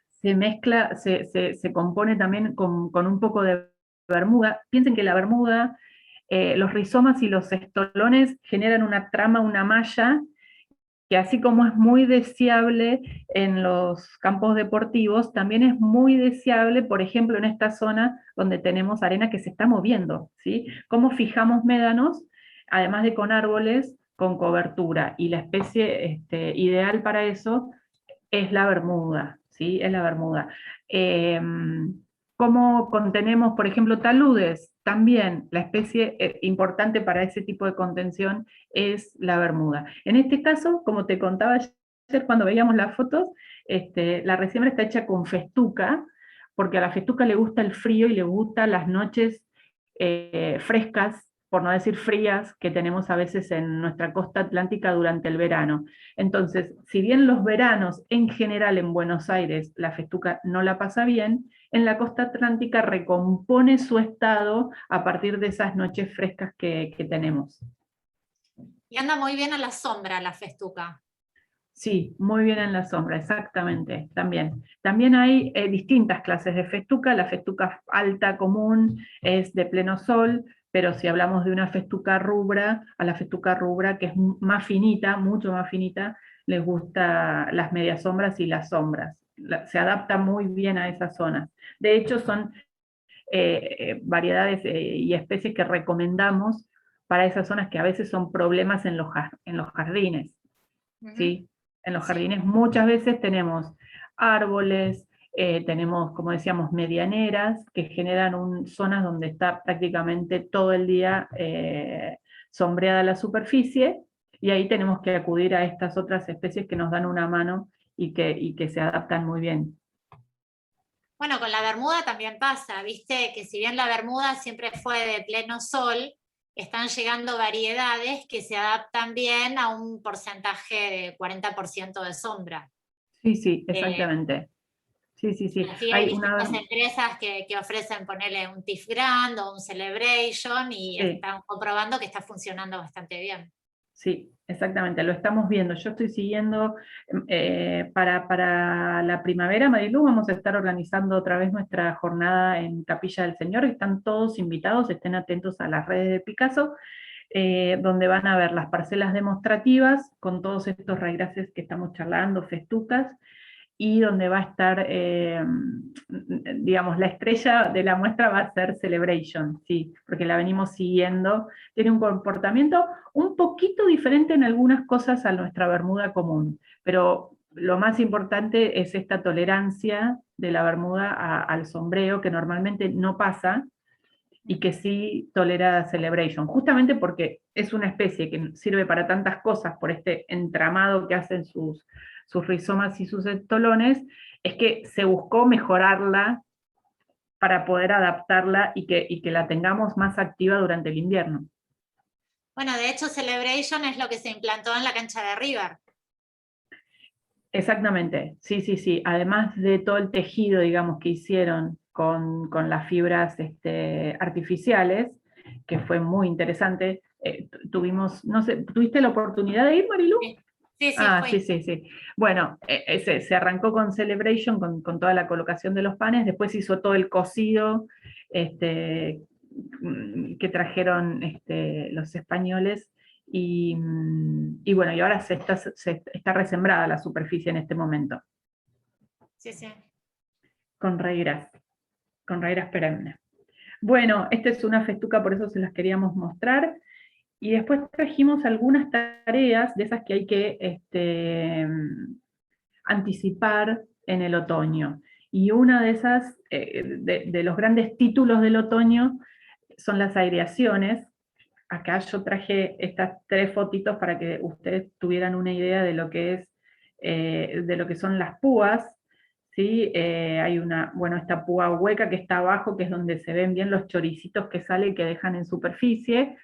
Se mezcla, se compone también con un poco de bermuda. Piensen que la bermuda, los rizomas y los estolones generan una trama, una malla, que así como es muy deseable en los campos deportivos, también es muy deseable, por ejemplo, en esta zona donde tenemos arena que se está moviendo, ¿sí? ¿Cómo fijamos médanos? Además de con árboles, con cobertura, y la especie ideal para eso es la bermuda, ¿sí? Es la bermuda. Eh, ¿Cómo contenemos, por ejemplo, taludes? También la especie importante para ese tipo de contención es la bermuda. En este caso, como te contaba ayer cuando veíamos las fotos, la resiembra está hecha con festuca, porque a la festuca le gusta el frío y le gustan las noches frescas, por no decir frías, que tenemos a veces en nuestra costa atlántica durante el verano. Entonces, si bien los veranos en general en Buenos Aires la festuca no la pasa bien, en la costa atlántica recompone su estado a partir de esas noches frescas que tenemos. Y anda muy bien a la sombra la festuca. Sí, muy bien en la sombra, exactamente, también. También hay distintas clases de festuca. La festuca alta común es de pleno sol, pero si hablamos de una festuca rubra, a la festuca rubra, que es más finita, mucho más finita, les gusta las medias sombras y las sombras. Se adapta muy bien a esas zonas. De hecho, son variedades y especies que recomendamos para esas zonas que a veces son problemas en los jardines. ¿Sí? En los jardines muchas veces tenemos árboles, tenemos, como decíamos, medianeras, que generan zonas donde está prácticamente todo el día sombreada la superficie, y ahí tenemos que acudir a estas otras especies que nos dan una mano y que se adaptan muy bien. Bueno, con la bermuda también pasa, viste, que si bien la bermuda siempre fue de pleno sol, están llegando variedades que se adaptan bien a un porcentaje de 40% de sombra. Sí, sí, exactamente. Sí. Así hay Hay distintas una... empresas que ofrecen ponerle un TIFF Grand o un Celebration y Sí. están comprobando que está funcionando bastante bien. Sí, exactamente, lo estamos viendo. Yo estoy siguiendo para la primavera, Marilu, vamos a estar organizando otra vez nuestra jornada en Capilla del Señor. Están todos invitados, estén atentos a las redes de Picasso, donde van a ver las parcelas demostrativas con todos estos raigraces que estamos charlando, festucas, y donde va a estar, digamos, la estrella de la muestra va a ser Celebration, sí, porque la venimos siguiendo. Tiene un comportamiento un poquito diferente en algunas cosas a nuestra bermuda común, pero lo más importante es esta tolerancia de la bermuda al sombreo, que normalmente no pasa, y que sí tolera Celebration, justamente porque es una especie que sirve para tantas cosas por este entramado que hacen sus rizomas y sus estolones, es que se buscó mejorarla para poder adaptarla y que la tengamos más activa durante el invierno. Bueno, de hecho Celebration es lo que se implantó en la cancha de River. Exactamente, sí. Además de todo el tejido, digamos, que hicieron con las fibras artificiales, que fue muy interesante. Tuvimos, no sé, ¿tuviste la oportunidad de ir, Marilu? Sí, fue. Sí. Bueno, se arrancó con Celebration, con toda la colocación de los panes, después hizo todo el cocido que trajeron los españoles, y bueno, y ahora está resembrada la superficie en este momento. Sí. Con raíras perennes. Bueno, esta es una festuca, por eso se las queríamos mostrar. Y después trajimos algunas tareas de esas que hay que anticipar en el otoño. Y una de esas, de los grandes títulos del otoño, son las aireaciones. Acá yo traje estas 3 fotitos para que ustedes tuvieran una idea de lo que son las púas. ¿Sí? Hay esta púa hueca que está abajo, que es donde se ven bien los choricitos que salen y que dejan en superficie.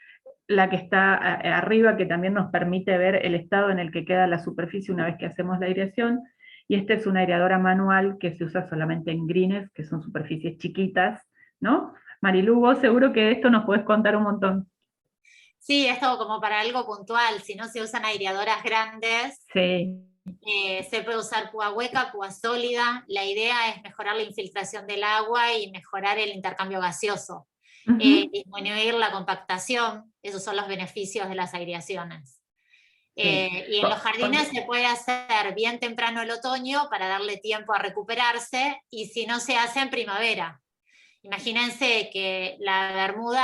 La que está arriba, que también nos permite ver el estado en el que queda la superficie una vez que hacemos la aireación, y esta es una aireadora manual que se usa solamente en greens, que son superficies chiquitas, ¿no? Marilu, vos seguro que de esto nos podés contar un montón. Sí, esto como para algo puntual, si no se usan aireadoras grandes, Sí. se puede usar púa hueca, púa sólida. La idea es mejorar la infiltración del agua y mejorar el intercambio gaseoso. Disminuir la compactación, esos son los beneficios de las aireaciones. Sí. Y en los jardines se puede hacer bien temprano el otoño para darle tiempo a recuperarse, y si no se hace en primavera. Imagínense que la bermuda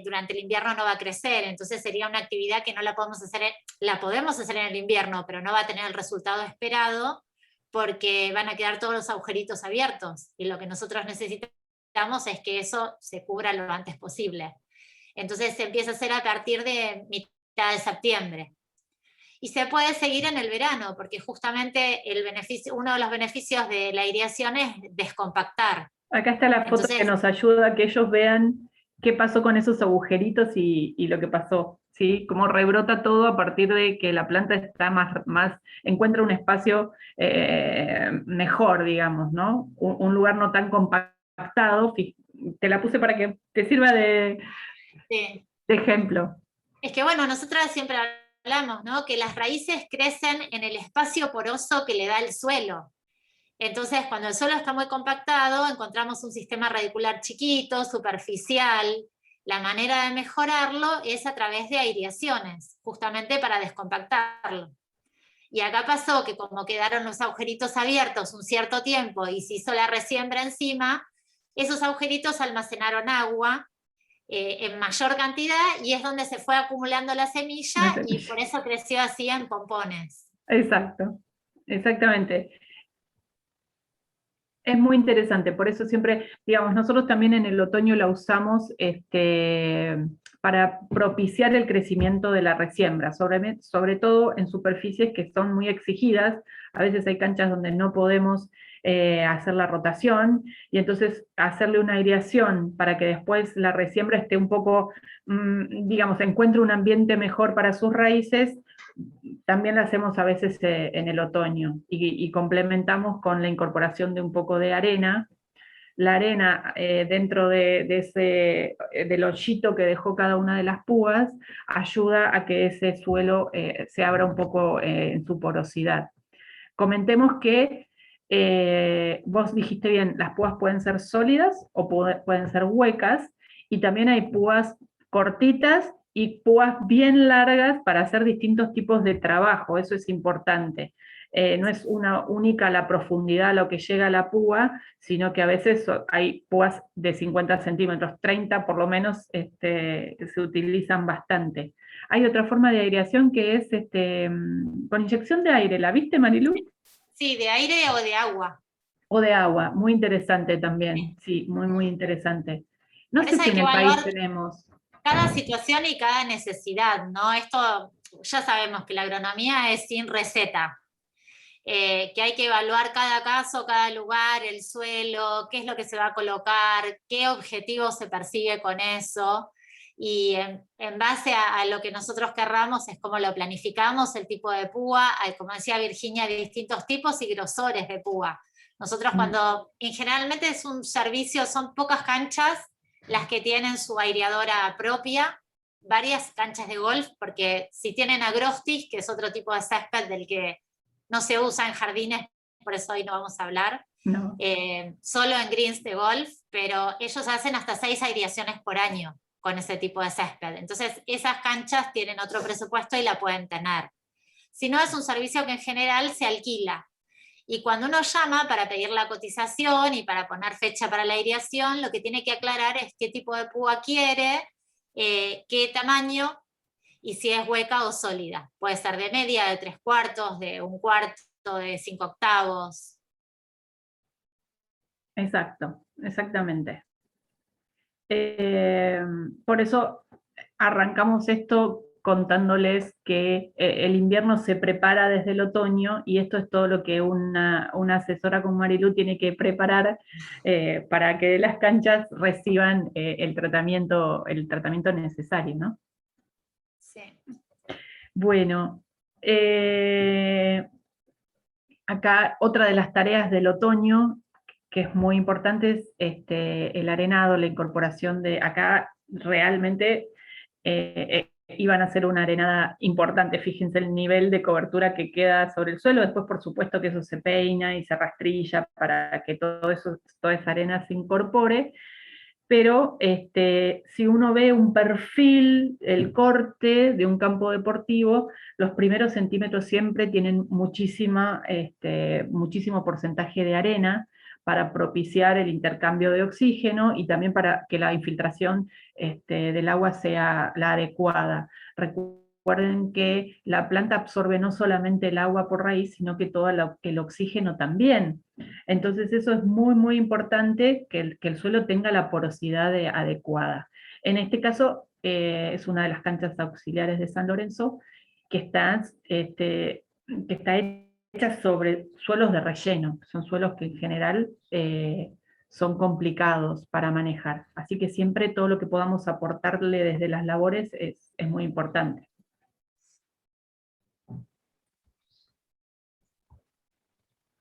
durante el invierno no va a crecer, entonces sería una actividad que no la podemos hacer, la podemos hacer en el invierno, pero no va a tener el resultado esperado porque van a quedar todos los agujeritos abiertos, y lo que nosotros necesitamos es que eso se cubra lo antes posible. Entonces se empieza a hacer a partir de mitad de septiembre. Y se puede seguir en el verano, porque justamente uno de los beneficios de la aireación es descompactar. Acá está la foto que nos ayuda a que ellos vean qué pasó con esos agujeritos y lo que pasó, ¿sí? Cómo rebrota todo a partir de que la planta está encuentra un espacio mejor, digamos, ¿no? Un lugar no tan compactado. Te la puse para que te sirva de ejemplo. Es que bueno, nosotras siempre hablamos, ¿no? Que las raíces crecen en el espacio poroso que le da el suelo. Entonces, cuando el suelo está muy compactado, encontramos un sistema radicular chiquito, superficial. La manera de mejorarlo es a través de aireaciones, justamente para descompactarlo. Y acá pasó que como quedaron los agujeritos abiertos un cierto tiempo y se hizo la resiembra encima, esos agujeritos almacenaron agua en mayor cantidad, y es donde se fue acumulando la semilla, y por eso creció así en pompones. Exacto, exactamente. Es muy interesante, por eso siempre, digamos, nosotros también en el otoño la usamos para propiciar el crecimiento de la resiembra, sobre todo en superficies que son muy exigidas. A veces hay canchas donde no podemos hacer la rotación, y entonces hacerle una aireación para que después la resiembra esté un poco, digamos, encuentre un ambiente mejor para sus raíces. También la hacemos a veces en el otoño, y complementamos con la incorporación de un poco de arena. La arena dentro del hoyito que dejó cada una de las púas ayuda a que ese suelo se abra un poco en su porosidad. Comentemos que vos dijiste bien, las púas pueden ser sólidas o pueden ser huecas, y también hay púas cortitas y púas bien largas para hacer distintos tipos de trabajo. Eso es importante. No es una única la profundidad a lo que llega la púa, sino que a veces hay púas de 50 centímetros, 30 por lo menos, se utilizan bastante. Hay otra forma de aireación que es con inyección de aire. ¿La viste, Marilu? Sí, de aire o de agua. O de agua, muy interesante también. Sí, muy, muy interesante. No Por sé eso si hay en que el país evaluar tenemos. cada situación y cada necesidad, ¿no? Esto ya sabemos que la agronomía es sin receta. Que hay que evaluar cada caso, cada lugar, el suelo, qué es lo que se va a colocar, qué objetivo se persigue con eso, y en base a lo que nosotros querramos es como lo planificamos, el tipo de púa. Hay, como decía Virginia, distintos tipos y grosores de púa. Nosotros generalmente es un servicio, son pocas canchas las que tienen su aireadora propia, varias canchas de golf, porque si tienen agrostis, que es otro tipo de césped del que no se usa en jardines, por eso hoy no vamos a hablar, No. Solo en greens de golf, pero ellos hacen hasta 6 aireaciones por año con ese tipo de césped. Entonces esas canchas tienen otro presupuesto y la pueden tener. Si no, es un servicio que en general se alquila. Y cuando uno llama para pedir la cotización y para poner fecha para la aireación, lo que tiene que aclarar es qué tipo de púa quiere, qué tamaño, y si es hueca o sólida. Puede ser de media, de 3/4, de 1/4, de 5/8. Exacto, exactamente. Por eso arrancamos esto contándoles que el invierno se prepara desde el otoño, y esto es todo lo que una asesora como Marilu tiene que preparar para que las canchas reciban el tratamiento necesario, ¿no? Sí. Bueno, acá otra de las tareas del otoño, que es muy importante, es el arenado, la incorporación de, acá realmente iban a hacer una arenada importante, fíjense el nivel de cobertura que queda sobre el suelo, después por supuesto que eso se peina y se rastrilla para que todo eso, toda esa arena se incorpore, pero si uno ve un perfil, el corte de un campo deportivo, los primeros centímetros siempre tienen muchísimo porcentaje de arena para propiciar el intercambio de oxígeno y también para que la infiltración del agua sea la adecuada. Recuerden que la planta absorbe no solamente el agua por raíz, sino que todo el oxígeno también. Entonces eso es muy, muy importante, que el suelo tenga la porosidad adecuada. En este caso, es una de las canchas auxiliares de San Lorenzo, que está hecha sobre suelos de relleno. Son suelos que en general son complicados para manejar. Así que siempre todo lo que podamos aportarle desde las labores es muy importante.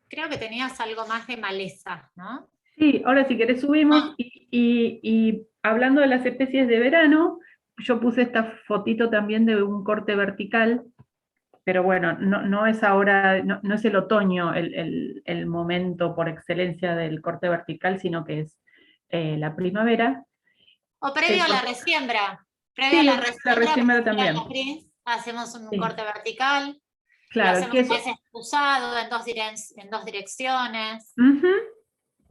Creo que tenías algo más de maleza, ¿no? Sí, ahora si querés subimos, y hablando de las especies de verano, yo puse esta fotito también de un corte vertical, pero bueno, no es ahora, no es el otoño el momento por excelencia del corte vertical, sino que es la primavera. O previo a la resiembra. Previo Sí, a la la resiembra también. los greens, hacemos un Sí. corte vertical, Claro, lo hacemos que a eso. veces cruzado en dos direcciones. Ujú.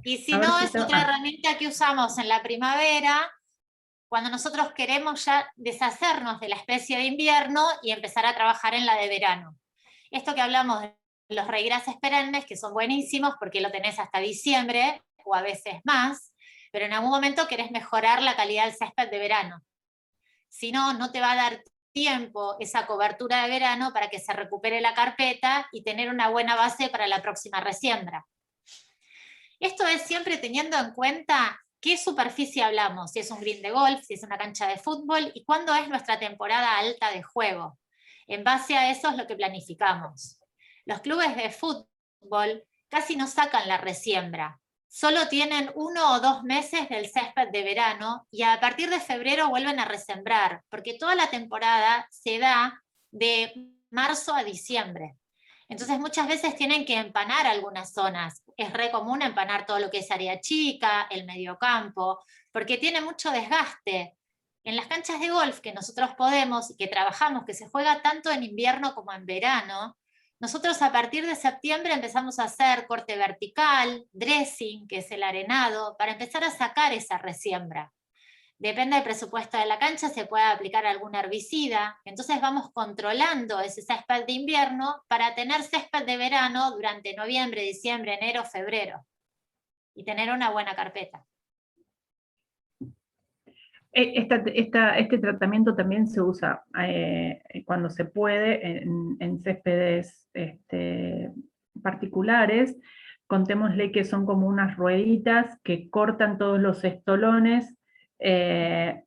Y si A ver no, si es se otra va. herramienta que usamos en la primavera, cuando nosotros queremos ya deshacernos de la especie de invierno y empezar a trabajar en la de verano. Esto que hablamos de los raigrases perennes, que son buenísimos porque lo tenés hasta diciembre, o a veces más, pero en algún momento querés mejorar la calidad del césped de verano. Si no, no te va a dar tiempo esa cobertura de verano para que se recupere la carpeta y tener una buena base para la próxima resiembra. Esto es siempre teniendo en cuenta qué superficie hablamos, si es un green de golf, si es una cancha de fútbol y cuándo es nuestra temporada alta de juego. En base a eso es lo que planificamos. Los clubes de fútbol casi no sacan la resiembra, solo tienen 1 o 2 meses del césped de verano y a partir de febrero vuelven a resembrar, porque toda la temporada se da de marzo a diciembre. Entonces muchas veces tienen que empanar algunas zonas. Es re común empanar todo lo que es área chica, el mediocampo, porque tiene mucho desgaste. En las canchas de golf que nosotros podemos y que trabajamos, que se juega tanto en invierno como en verano, nosotros a partir de septiembre empezamos a hacer corte vertical, dressing, que es el arenado, para empezar a sacar esa resiembra. Depende del presupuesto de la cancha, se puede aplicar algún herbicida. Entonces vamos controlando ese césped de invierno para tener césped de verano durante noviembre, diciembre, enero, febrero. Y tener una buena carpeta. Este tratamiento también se usa cuando se puede en céspedes particulares. Contémosle que son como unas rueditas que cortan todos los estolones y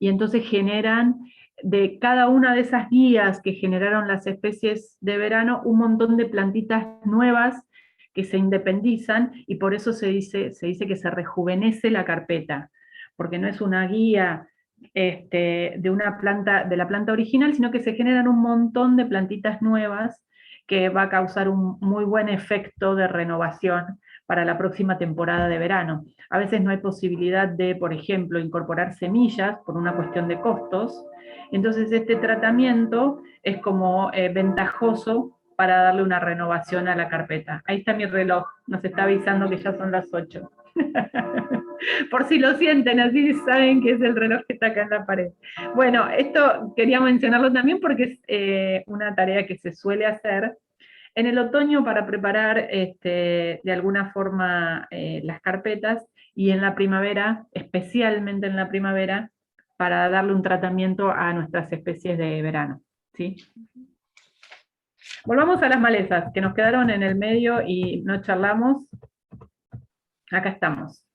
entonces generan de cada una de esas guías que generaron las especies de verano un montón de plantitas nuevas que se independizan, y por eso se dice que se rejuvenece la carpeta, porque no es una guía de la planta original, sino que se generan un montón de plantitas nuevas que va a causar un muy buen efecto de renovación para la próxima temporada de verano. A veces no hay posibilidad de, por ejemplo, incorporar semillas por una cuestión de costos, entonces este tratamiento es como ventajoso para darle una renovación a la carpeta. Ahí está mi reloj, nos está avisando que ya son las 8. Por si lo sienten, así saben que es el reloj que está acá en la pared. Bueno, esto quería mencionarlo también porque es una tarea que se suele hacer en el otoño para preparar de alguna forma las carpetas, y en la primavera, especialmente en la primavera, para darle un tratamiento a nuestras especies de verano. ¿Sí? Volvamos a las malezas, que nos quedaron en el medio y no charlamos. Acá estamos.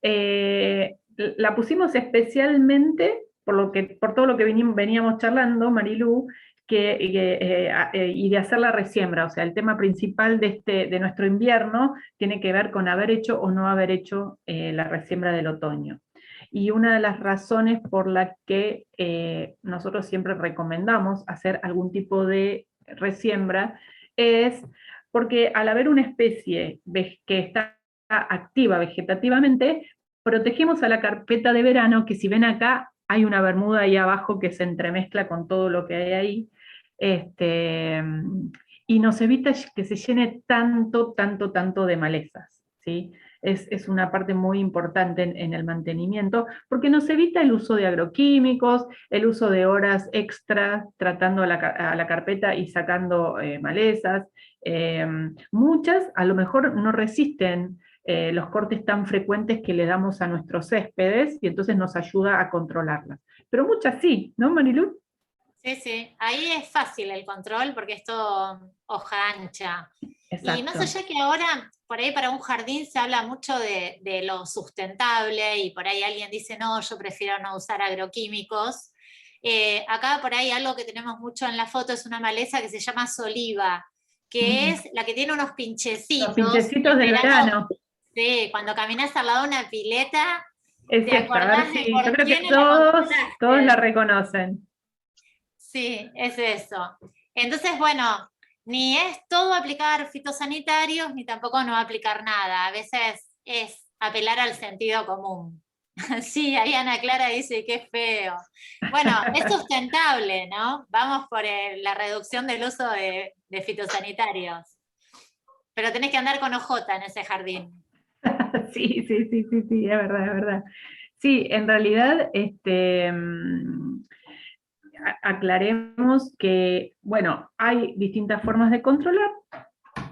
La pusimos especialmente por todo lo que veníamos charlando, Marilú, y de hacer la resiembra. O sea, el tema principal de nuestro invierno tiene que ver con haber hecho o no haber hecho la resiembra del otoño. Y una de las razones por la que nosotros siempre recomendamos hacer algún tipo de resiembra es porque al haber una especie que está activa vegetativamente, protegemos a la carpeta de verano, que si ven acá, hay una bermuda ahí abajo que se entremezcla con todo lo que hay ahí, y nos evita que se llene tanto de malezas, ¿sí? Es una parte muy importante en el mantenimiento, porque nos evita el uso de agroquímicos, el uso de horas extra tratando a la carpeta y sacando malezas. Muchas a lo mejor no resisten los cortes tan frecuentes que le damos a nuestros céspedes, y entonces nos ayuda a controlarlas. Pero muchas sí, ¿no, Marilu? Sí, sí, ahí es fácil el control porque es todo hoja ancha. Exacto. Y más allá que ahora, por ahí para un jardín se habla mucho de lo sustentable, y por ahí alguien dice, no, yo prefiero no usar agroquímicos. Acá por ahí algo que tenemos mucho en la foto es una maleza que se llama soliva, que es la que tiene unos pinchecitos. Los pinchecitos del verano. Sí, cuando caminas al lado de una pileta, es ¿te esta, a ver acordás si, de por yo creo que quién todos la la reconocen. Sí, es eso. Entonces, bueno, ni es todo aplicar fitosanitarios, ni tampoco no aplicar nada. A veces es apelar al sentido común. Sí, ahí Ana Clara dice que feo. Bueno, es sustentable, ¿no? Vamos por la reducción del uso de fitosanitarios. Pero tenés que andar con ojota en ese jardín. Sí, es verdad, es verdad. Sí, en realidad, aclaremos que, bueno, hay distintas formas de controlar.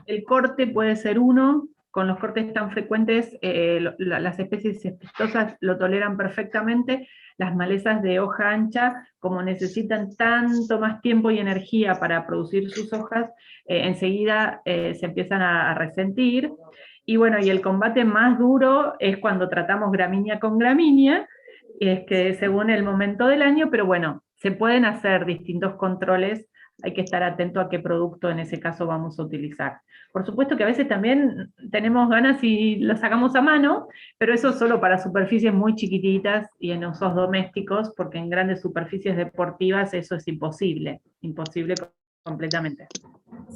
El corte puede ser uno. Con los cortes tan frecuentes, las especies cespitosas lo toleran perfectamente. Las malezas de hoja ancha, como necesitan tanto más tiempo y energía para producir sus hojas, enseguida se empiezan a resentir. Y bueno, y el combate más duro es cuando tratamos gramínea con gramínea, es que según el momento del año, pero bueno, se pueden hacer distintos controles, hay que estar atento a qué producto en ese caso vamos a utilizar. Por supuesto que a veces también tenemos ganas y lo sacamos a mano, pero eso solo para superficies muy chiquititas y en usos domésticos, porque en grandes superficies deportivas eso es imposible completamente.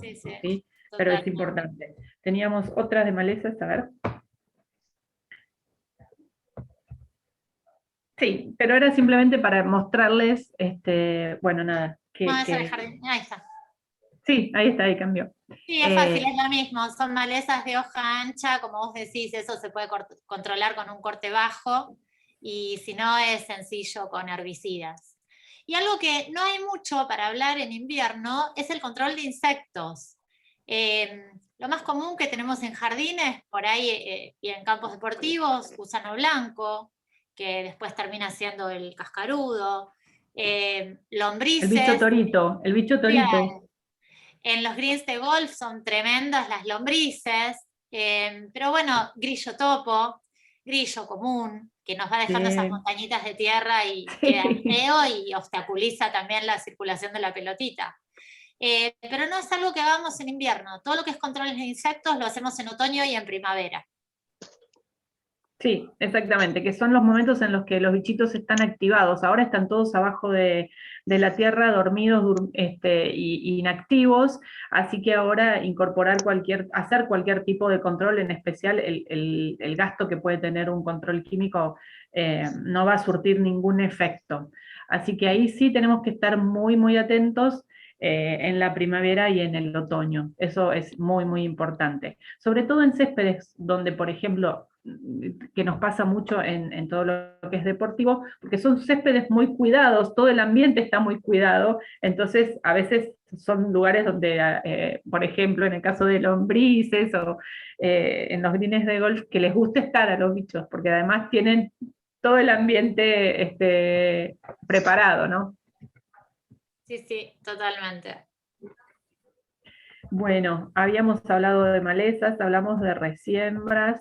Sí, sí. ¿Sí? Pero es importante. Teníamos otras de malezas, a ver. Sí, pero era simplemente para mostrarles, bueno, nada. Ahí está. Sí, ahí está, ahí cambió. Sí, es fácil, es lo mismo. Son malezas de hoja ancha, como vos decís, eso se puede controlar con un corte bajo, y si no es sencillo con herbicidas. Y algo que no hay mucho para hablar en invierno es el control de insectos. Lo más común que tenemos en jardines, por ahí y en campos deportivos, gusano blanco, que después termina siendo el cascarudo, lombrices. El bicho torito. En los greens de golf son tremendas las lombrices, pero bueno, grillo topo, grillo común, que nos va dejando esas montañitas de tierra y queda feo y obstaculiza también la circulación de la pelotita. Pero no es algo que hagamos en invierno. Todo lo que es control de insectos lo hacemos en otoño y en primavera. Sí, exactamente, que son los momentos en los que los bichitos están activados. Ahora están todos abajo de la tierra, dormidos y inactivos, así que ahora hacer cualquier tipo de control, en especial el gasto que puede tener un control químico, no va a surtir ningún efecto. Así que ahí sí tenemos que estar muy atentos en la primavera y en el otoño. Eso es muy importante. Sobre todo en céspedes donde, por ejemplo, que nos pasa mucho en todo lo que es deportivo, porque son céspedes muy cuidados, todo el ambiente está muy cuidado, entonces a veces son lugares donde, por ejemplo, en el caso de lombrices o en los greens de golf, que les gusta estar a los bichos, porque además tienen todo el ambiente preparado, ¿no? Sí, totalmente. Bueno, habíamos hablado de malezas, hablamos de resiembras.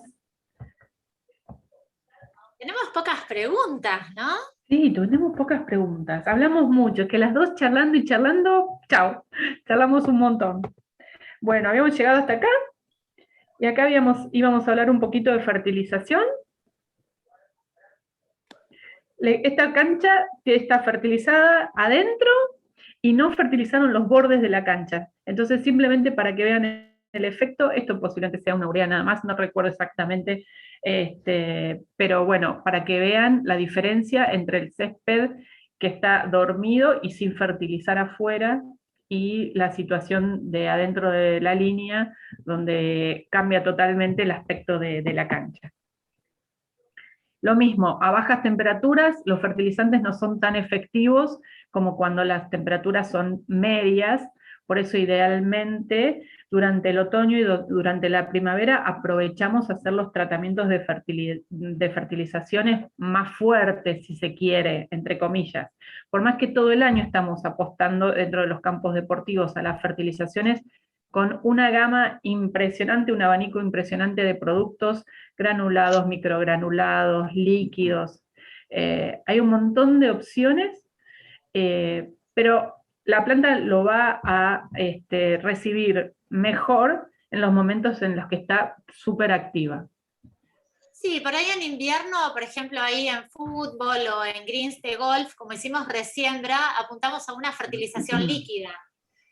Tenemos pocas preguntas, ¿no? Sí, tenemos pocas preguntas. Hablamos mucho, es que las dos charlando y charlando, chao, charlamos un montón. Bueno, habíamos llegado hasta acá y acá íbamos a hablar un poquito de fertilización. Esta cancha está fertilizada adentro y no fertilizaron los bordes de la cancha. Entonces, simplemente para que vean el efecto, esto posiblemente sea una urea nada más, no recuerdo exactamente, pero bueno, para que vean la diferencia entre el césped que está dormido y sin fertilizar afuera, y la situación de adentro de la línea, donde cambia totalmente el aspecto de la cancha. Lo mismo, a bajas temperaturas los fertilizantes no son tan efectivos como cuando las temperaturas son medias, por eso idealmente durante el otoño y durante la primavera aprovechamos hacer los tratamientos de fertilizaciones más fuertes, si se quiere, entre comillas. Por más que todo el año estamos apostando dentro de los campos deportivos a las fertilizaciones con una gama impresionante, un abanico impresionante de productos, granulados, microgranulados, líquidos. Hay un montón de opciones, pero la planta lo va a recibir mejor en los momentos en los que está súper activa. Sí, por ahí en invierno, por ejemplo, ahí en fútbol o en greens de golf, como hicimos resiembra, apuntamos a una fertilización líquida.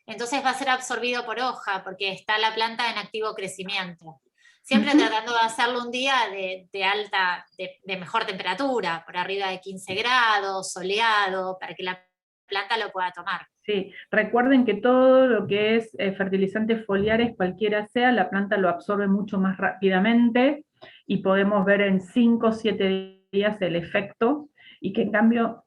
Entonces va a ser absorbido por hoja, porque está la planta en activo crecimiento. Siempre tratando de hacerlo un día de mejor temperatura, por arriba de 15 grados, soleado, para que la planta lo pueda tomar. Sí, recuerden que todo lo que es fertilizantes foliares, cualquiera sea, la planta lo absorbe mucho más rápidamente y podemos ver en 5 o 7 días el efecto, y que en cambio,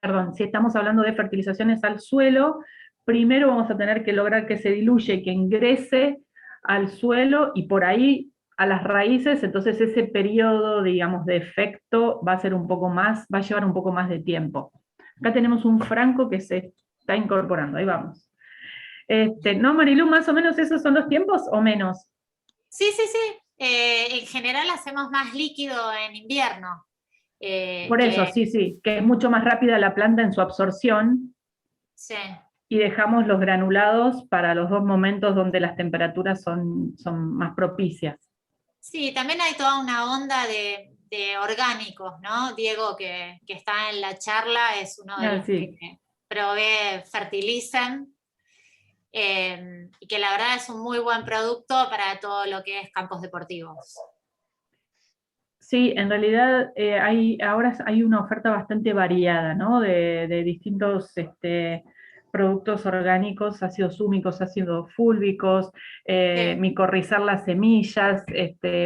perdón, si estamos hablando de fertilizaciones al suelo, primero vamos a tener que lograr que se diluye, que ingrese al suelo y por ahí a las raíces, entonces ese periodo, digamos, de efecto va a ser un poco más, va a llevar un poco más de tiempo. Acá tenemos un Franco que se está incorporando, ahí vamos. ¿No, Marilu, más o menos esos son los tiempos o menos? Sí, sí, sí. En general hacemos más líquido en invierno. Por eso, sí, que es mucho más rápida la planta en su absorción. Sí. Y dejamos los granulados para los dos momentos donde las temperaturas son más propicias. Sí, también hay toda una onda de orgánicos, ¿no? Diego, que está en la charla, es uno de los que provee Fertilizem, y que la verdad es un muy buen producto para todo lo que es campos deportivos. Sí, en realidad ahora hay una oferta bastante variada, ¿no? De distintos productos orgánicos, ácidos húmicos, ácidos fúlvicos, micorrizar las semillas,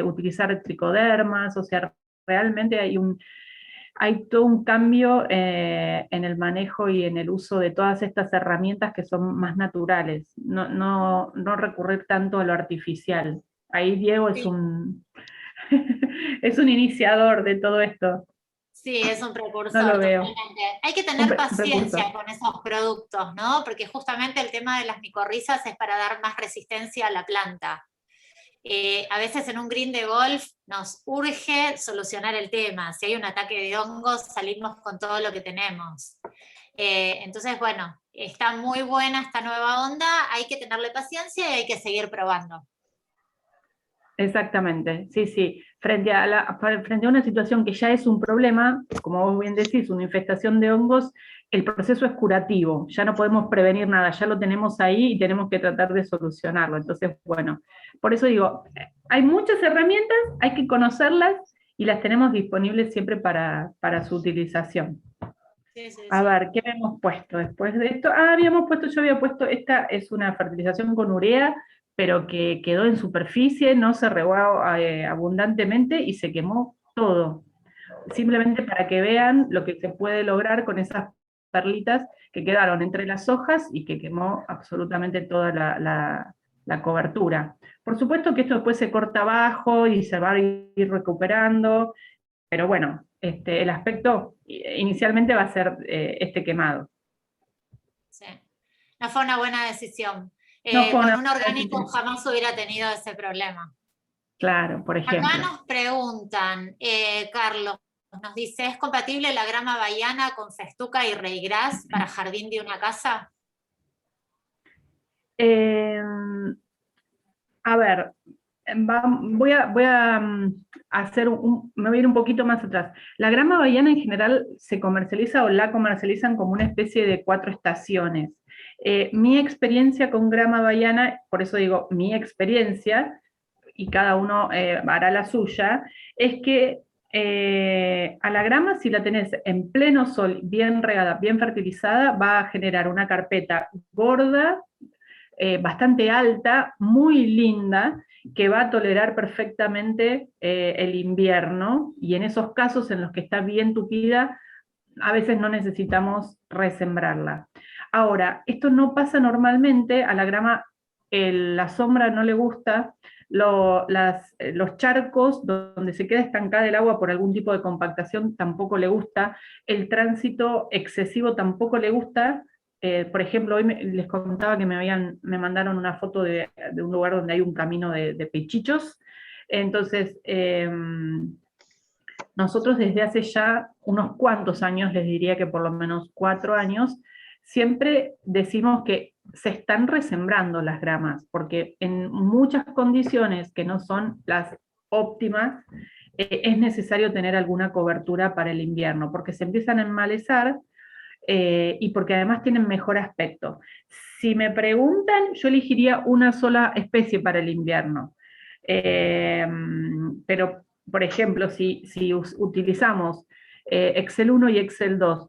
utilizar tricodermas, o sea, realmente hay todo un cambio en el manejo y en el uso de todas estas herramientas que son más naturales, no recurrir tanto a lo artificial. Ahí Diego es un es un iniciador de todo esto. Sí, es un precursor, no lo veo. Totalmente. Hay que tener paciencia con esos productos, ¿no? Porque justamente el tema de las micorrizas es para dar más resistencia a la planta. A veces en un green de golf nos urge solucionar el tema. Si hay un ataque de hongos, salimos con todo lo que tenemos. Entonces, bueno, está muy buena esta nueva onda, hay que tenerle paciencia y hay que seguir probando. Exactamente, sí. Frente a una situación que ya es un problema, como vos bien decís, una infestación de hongos, el proceso es curativo, ya no podemos prevenir nada, ya lo tenemos ahí y tenemos que tratar de solucionarlo. Entonces, bueno, por eso digo, hay muchas herramientas, hay que conocerlas y las tenemos disponibles siempre para su utilización. Sí. A ver, ¿qué hemos puesto después de esto? Yo había puesto, esta es una fertilización con urea, pero que quedó en superficie, no se regó abundantemente y se quemó todo. Simplemente para que vean lo que se puede lograr con esas perlitas que quedaron entre las hojas y que quemó absolutamente toda la cobertura. Por supuesto que esto después se corta abajo y se va a ir recuperando, pero bueno, el aspecto inicialmente va a ser quemado. Sí, no fue una buena decisión. Con un orgánico jamás hubiera tenido ese problema. Claro, por ejemplo. Acá nos preguntan, Carlos, nos dice, ¿es compatible la grama bahiana con festuca y reygrass para jardín de una casa? A ver, voy a hacer me voy a ir un poquito más atrás. La grama bahiana en general se comercializa o la comercializan como una especie de 4 estaciones. Mi experiencia con grama bahiana, por eso digo mi experiencia, y cada uno hará la suya, es que a la grama, si la tenés en pleno sol, bien regada, bien fertilizada, va a generar una carpeta gorda, bastante alta, muy linda, que va a tolerar perfectamente el invierno, y en esos casos en los que está bien tupida, a veces no necesitamos resembrarla. Ahora, esto no pasa normalmente, a la grama la sombra no le gusta, los charcos donde se queda estancada el agua por algún tipo de compactación tampoco le gusta, el tránsito excesivo tampoco le gusta. Por ejemplo, hoy les contaba que me mandaron una foto de un lugar donde hay un camino de pechichos. Entonces, nosotros desde hace ya unos cuantos años, les diría que por lo menos 4 años, siempre decimos que se están resembrando las gramas, porque en muchas condiciones que no son las óptimas, es necesario tener alguna cobertura para el invierno, porque se empiezan a enmalezar, y porque además tienen mejor aspecto. Si me preguntan, yo elegiría una sola especie para el invierno. Pero, por ejemplo, si utilizamos Excel 1 y Excel 2,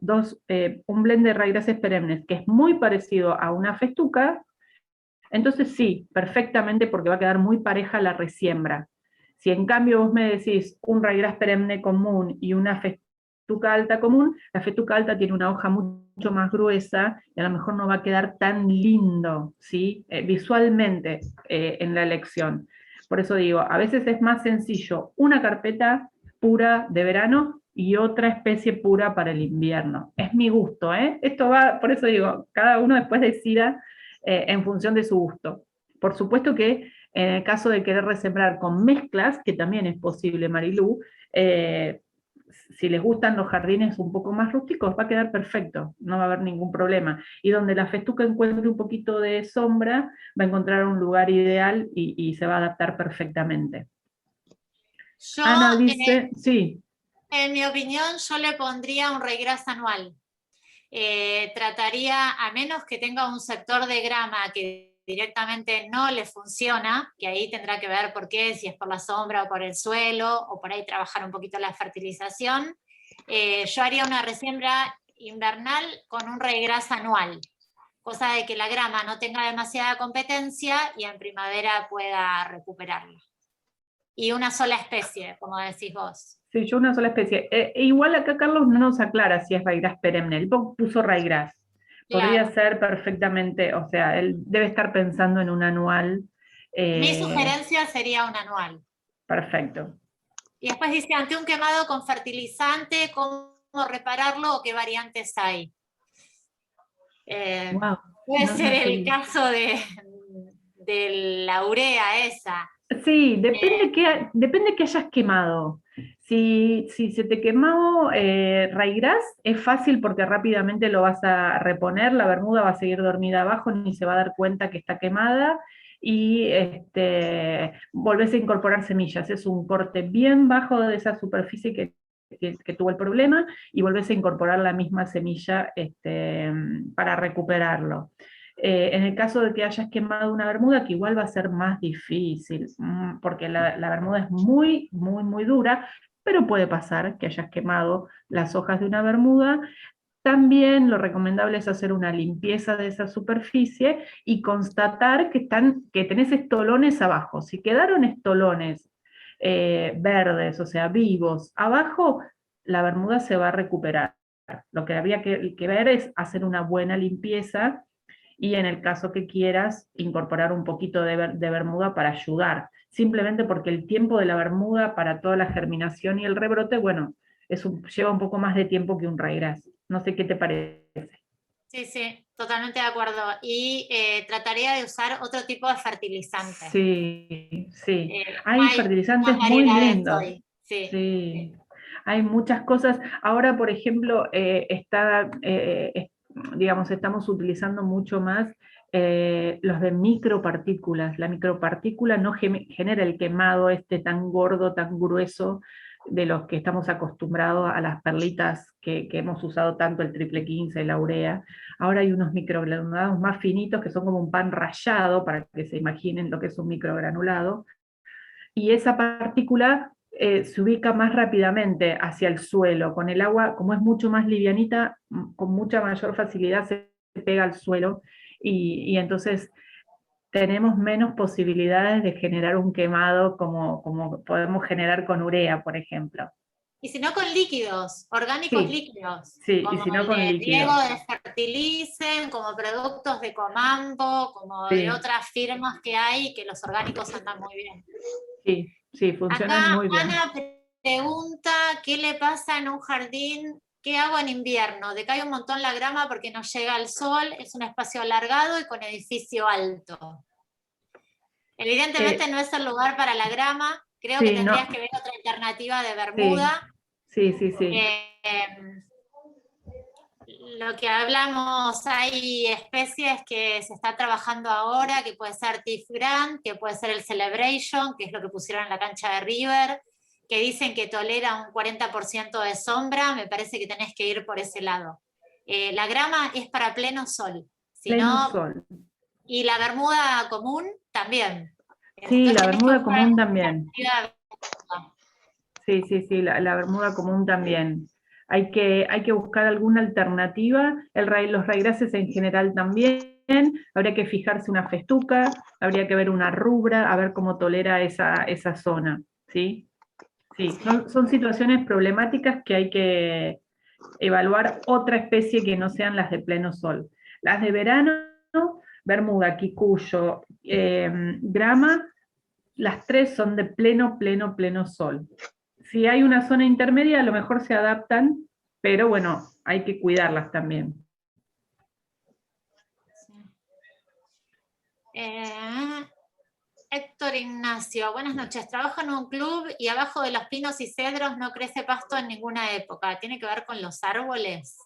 un blend de raíces perennes que es muy parecido a una festuca, entonces sí, perfectamente, porque va a quedar muy pareja la resiembra. Si en cambio vos me decís un raigras perenne común y una festuca alta común, la festuca alta tiene una hoja mucho más gruesa y a lo mejor no va a quedar tan lindo, ¿sí? Visualmente en la elección. Por eso digo, a veces es más sencillo una carpeta pura de verano y otra especie pura para el invierno. Es mi gusto, ¿eh? Esto va, por eso digo, cada uno después decida en función de su gusto. Por supuesto que en el caso de querer resembrar con mezclas, que también es posible, Marilú, si les gustan los jardines un poco más rústicos, va a quedar perfecto, no va a haber ningún problema. Y donde la festuca encuentre un poquito de sombra, va a encontrar un lugar ideal y se va a adaptar perfectamente. Yo, Ana dice, sí. En mi opinión, yo le pondría un reigras anual. Trataría, a menos que tenga un sector de grama que directamente no le funciona, que ahí tendrá que ver por qué, si es por la sombra o por el suelo, o por ahí trabajar un poquito la fertilización, yo haría una resiembra invernal con un reigras anual, cosa de que la grama no tenga demasiada competencia y en primavera pueda recuperarla. Y una sola especie, como decís vos. Sí, yo una sola especie. Igual acá Carlos no nos aclara si es raigras perenne. Él puso raigras. Podría Claro. ser perfectamente, o sea, él debe estar pensando en un anual. Mi sugerencia sería un anual. Perfecto. Y después dice, ante un quemado con fertilizante, ¿cómo repararlo o qué variantes hay? Wow. Puede No, ser no el sé. caso de la urea esa. Sí, depende que hayas quemado. Si se te quemó raigras, es fácil porque rápidamente lo vas a reponer, la bermuda va a seguir dormida abajo, ni se va a dar cuenta que está quemada, y volvés a incorporar semillas. Es un corte bien bajo de esa superficie que tuvo el problema, y volvés a incorporar la misma semilla para recuperarlo. En el caso de que hayas quemado una bermuda, que igual va a ser más difícil, porque la bermuda es muy, muy, muy dura, pero puede pasar que hayas quemado las hojas de una bermuda. También lo recomendable es hacer una limpieza de esa superficie y constatar que tenés estolones abajo. Si quedaron estolones verdes, o sea, vivos, abajo, la bermuda se va a recuperar. Lo que habría que ver es hacer una buena limpieza, y en el caso que quieras, incorporar un poquito de bermuda para ayudar, simplemente porque el tiempo de la bermuda para toda la germinación y el rebrote, bueno, lleva un poco más de tiempo que un raigras. No sé qué te parece. Sí, sí, totalmente de acuerdo. Y trataría de usar otro tipo de fertilizante. Sí, sí. Hay Hay fertilizantes más muy variedades lindos. hoy. Sí. Sí. Hay muchas cosas. Ahora, por ejemplo, digamos, estamos utilizando mucho más los de micropartículas. La micropartícula no genera el quemado tan gordo, tan grueso, de los que estamos acostumbrados a las perlitas que hemos usado tanto, el triple 15, la urea. Ahora hay unos microgranulados más finitos que son como un pan rallado, para que se imaginen lo que es un microgranulado, y esa partícula se ubica más rápidamente hacia el suelo. Con el agua, como es mucho más livianita, con mucha mayor facilidad se pega al suelo, y entonces tenemos menos posibilidades de generar un quemado como podemos generar con urea, por ejemplo. Y si no, con líquidos, orgánicos Sí, líquidos. sí, y Como si no el con de líquido. Diego de Fertilicen, como productos de Comambo, como Sí. de otras firmas que hay, que los orgánicos andan muy bien. Sí, sí, funcionan Acá muy bien. Ana pregunta, ¿qué le pasa en un jardín? ¿Qué hago en invierno? Decae un montón la grama porque no llega el sol, es un espacio alargado y con edificio alto. Evidentemente no es el lugar para la grama, creo que tendrías que ver otra alternativa de bermuda. Sí. Lo que hablamos, hay especies que se está trabajando ahora, que puede ser Tiff Grant, que puede ser el Celebration, que es lo que pusieron en la cancha de River, que dicen que tolera un 40% de sombra. Me parece que tenés que ir por ese lado. La grama es para pleno sol. Sol. Y la bermuda común también. Sí, entonces, la bermuda común también. Sí, la bermuda común también. Hay que buscar alguna alternativa. Los raigrases en general también. Habría que fijarse una festuca, habría que ver una rubra, a ver cómo tolera esa zona. ¿Sí? Sí, son situaciones problemáticas que hay que evaluar otra especie que no sean las de pleno sol. Las de verano, bermuda, quicuyo, grama, las tres son de pleno sol. Si hay una zona intermedia, a lo mejor se adaptan, pero bueno, hay que cuidarlas también. Héctor Ignacio, buenas noches. Trabajo en un club y abajo de los pinos y cedros no crece pasto en ninguna época. ¿Tiene que ver con los árboles?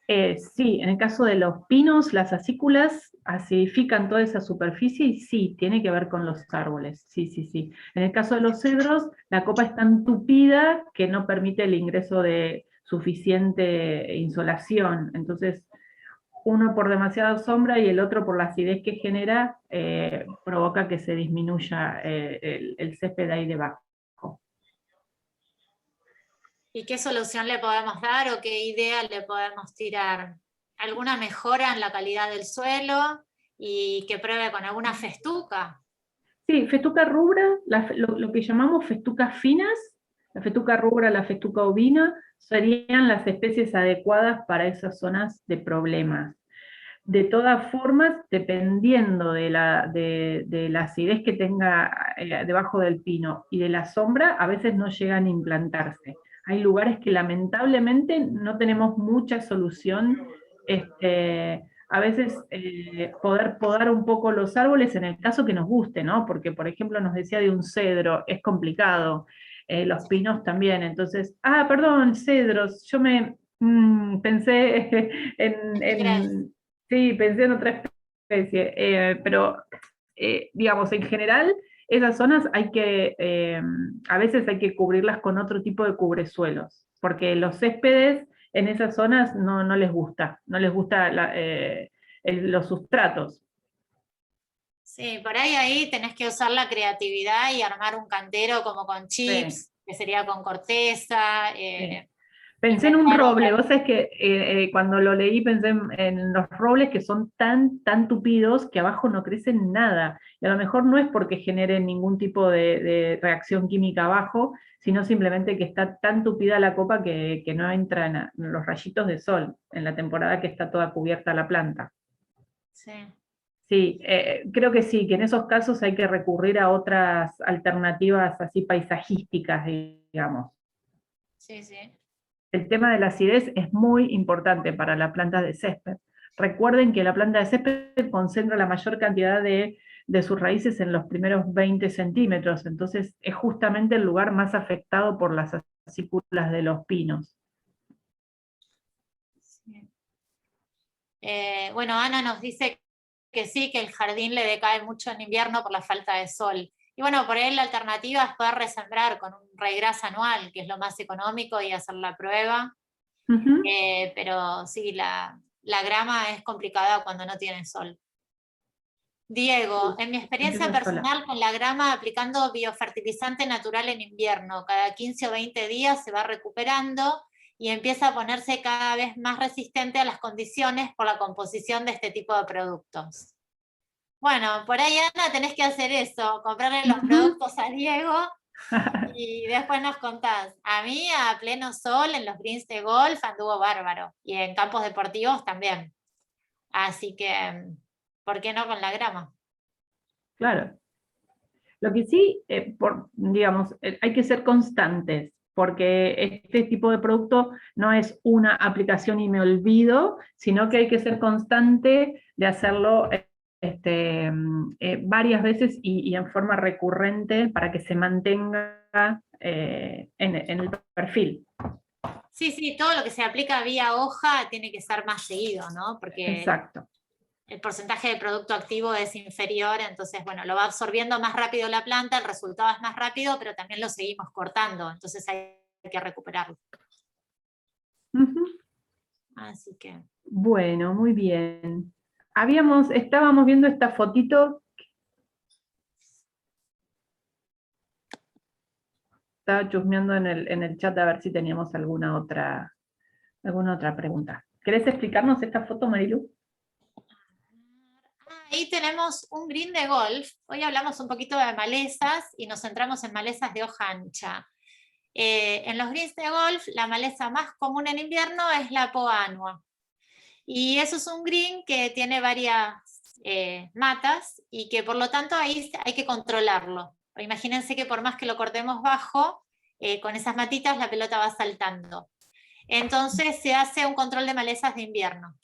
Sí, en el caso de los pinos, las acículas acidifican toda esa superficie y sí, tiene que ver con los árboles. Sí. En el caso de los cedros, la copa es tan tupida que no permite el ingreso de suficiente insolación. Entonces, uno por demasiada sombra y el otro por la acidez que genera, provoca que se disminuya el césped ahí debajo. ¿Y qué solución le podemos dar o qué idea le podemos tirar? ¿Alguna mejora en la calidad del suelo y que pruebe con alguna festuca? Sí, festuca rubra, lo que llamamos festucas finas, la festuca rubra, la festuca ovina, serían las especies adecuadas para esas zonas de problemas. De todas formas, dependiendo de la acidez que tenga debajo del pino y de la sombra, a veces no llegan a implantarse. Hay lugares que lamentablemente no tenemos mucha solución. A veces poder podar un poco los árboles en el caso que nos guste, ¿no? Porque, por ejemplo, nos decía de un cedro, es complicado. Los pinos también, entonces, perdón, cedros, yo pensé sí, pensé en otra especie, pero digamos, en general, esas zonas a veces hay que cubrirlas con otro tipo de cubresuelos, porque los céspedes en esas zonas no les gusta, los sustratos. Sí, por ahí tenés que usar la creatividad y armar un cantero como con chips, que sería con corteza. Pensé en un roble, vos sabés que cuando lo leí pensé en los robles que son tan tupidos que abajo no crecen nada. Y a lo mejor no es porque generen ningún tipo de reacción química abajo, sino simplemente que está tan tupida la copa que no entran los rayitos de sol en la temporada que está toda cubierta la planta. Sí. Sí, creo que sí, que en esos casos hay que recurrir a otras alternativas así paisajísticas, digamos. Sí. El tema de la acidez es muy importante para la planta de césped. Recuerden que la planta de césped concentra la mayor cantidad de de sus raíces en los primeros 20 centímetros, entonces es justamente el lugar más afectado por las acículas de los pinos. Bueno, Ana nos dice que sí, que el jardín le decae mucho en invierno por la falta de sol. Y bueno, por ahí la alternativa es poder resembrar con un raigras anual, que es lo más económico, y hacer la prueba. Pero sí, la grama es complicada cuando no tiene sol. Diego, en mi experiencia Empieza sola. personal con la grama aplicando biofertilizante natural en invierno, cada 15 o 20 días se va recuperando y empieza a ponerse cada vez más resistente a las condiciones por la composición de este tipo de productos. Bueno, por ahí, Ana, tenés que hacer eso, comprarle los productos a Diego y después nos contás. A mí, a pleno sol, en los greens de golf anduvo bárbaro, y en campos deportivos también. Así que, ¿por qué no con la grama? Claro. Lo que sí, digamos, hay que ser constantes, porque este tipo de producto no es una aplicación y me olvido, sino que hay que ser constante de hacerlo varias veces y en forma recurrente para que se mantenga en el perfil. Sí, sí, todo lo que se aplica vía hoja tiene que ser más seguido, ¿no? Porque Exacto. el porcentaje de producto activo es inferior, entonces, bueno, lo va absorbiendo más rápido la planta, el resultado es más rápido, pero también lo seguimos cortando, entonces hay que recuperarlo. Así que... Bueno, muy bien. Estábamos viendo esta fotito. Estaba chusmeando en el chat a ver si teníamos alguna otra pregunta. ¿Querés explicarnos esta foto, Marilu? Ahí tenemos un green de golf. Hoy hablamos un poquito de malezas y nos centramos en malezas de hoja ancha. En los greens de golf, la maleza más común en invierno es la poa annua. Y eso es un green que tiene varias matas y que por lo tanto ahí hay que controlarlo. Imagínense que por más que lo cortemos bajo, con esas matitas la pelota va saltando. Entonces se hace un control de malezas de invierno.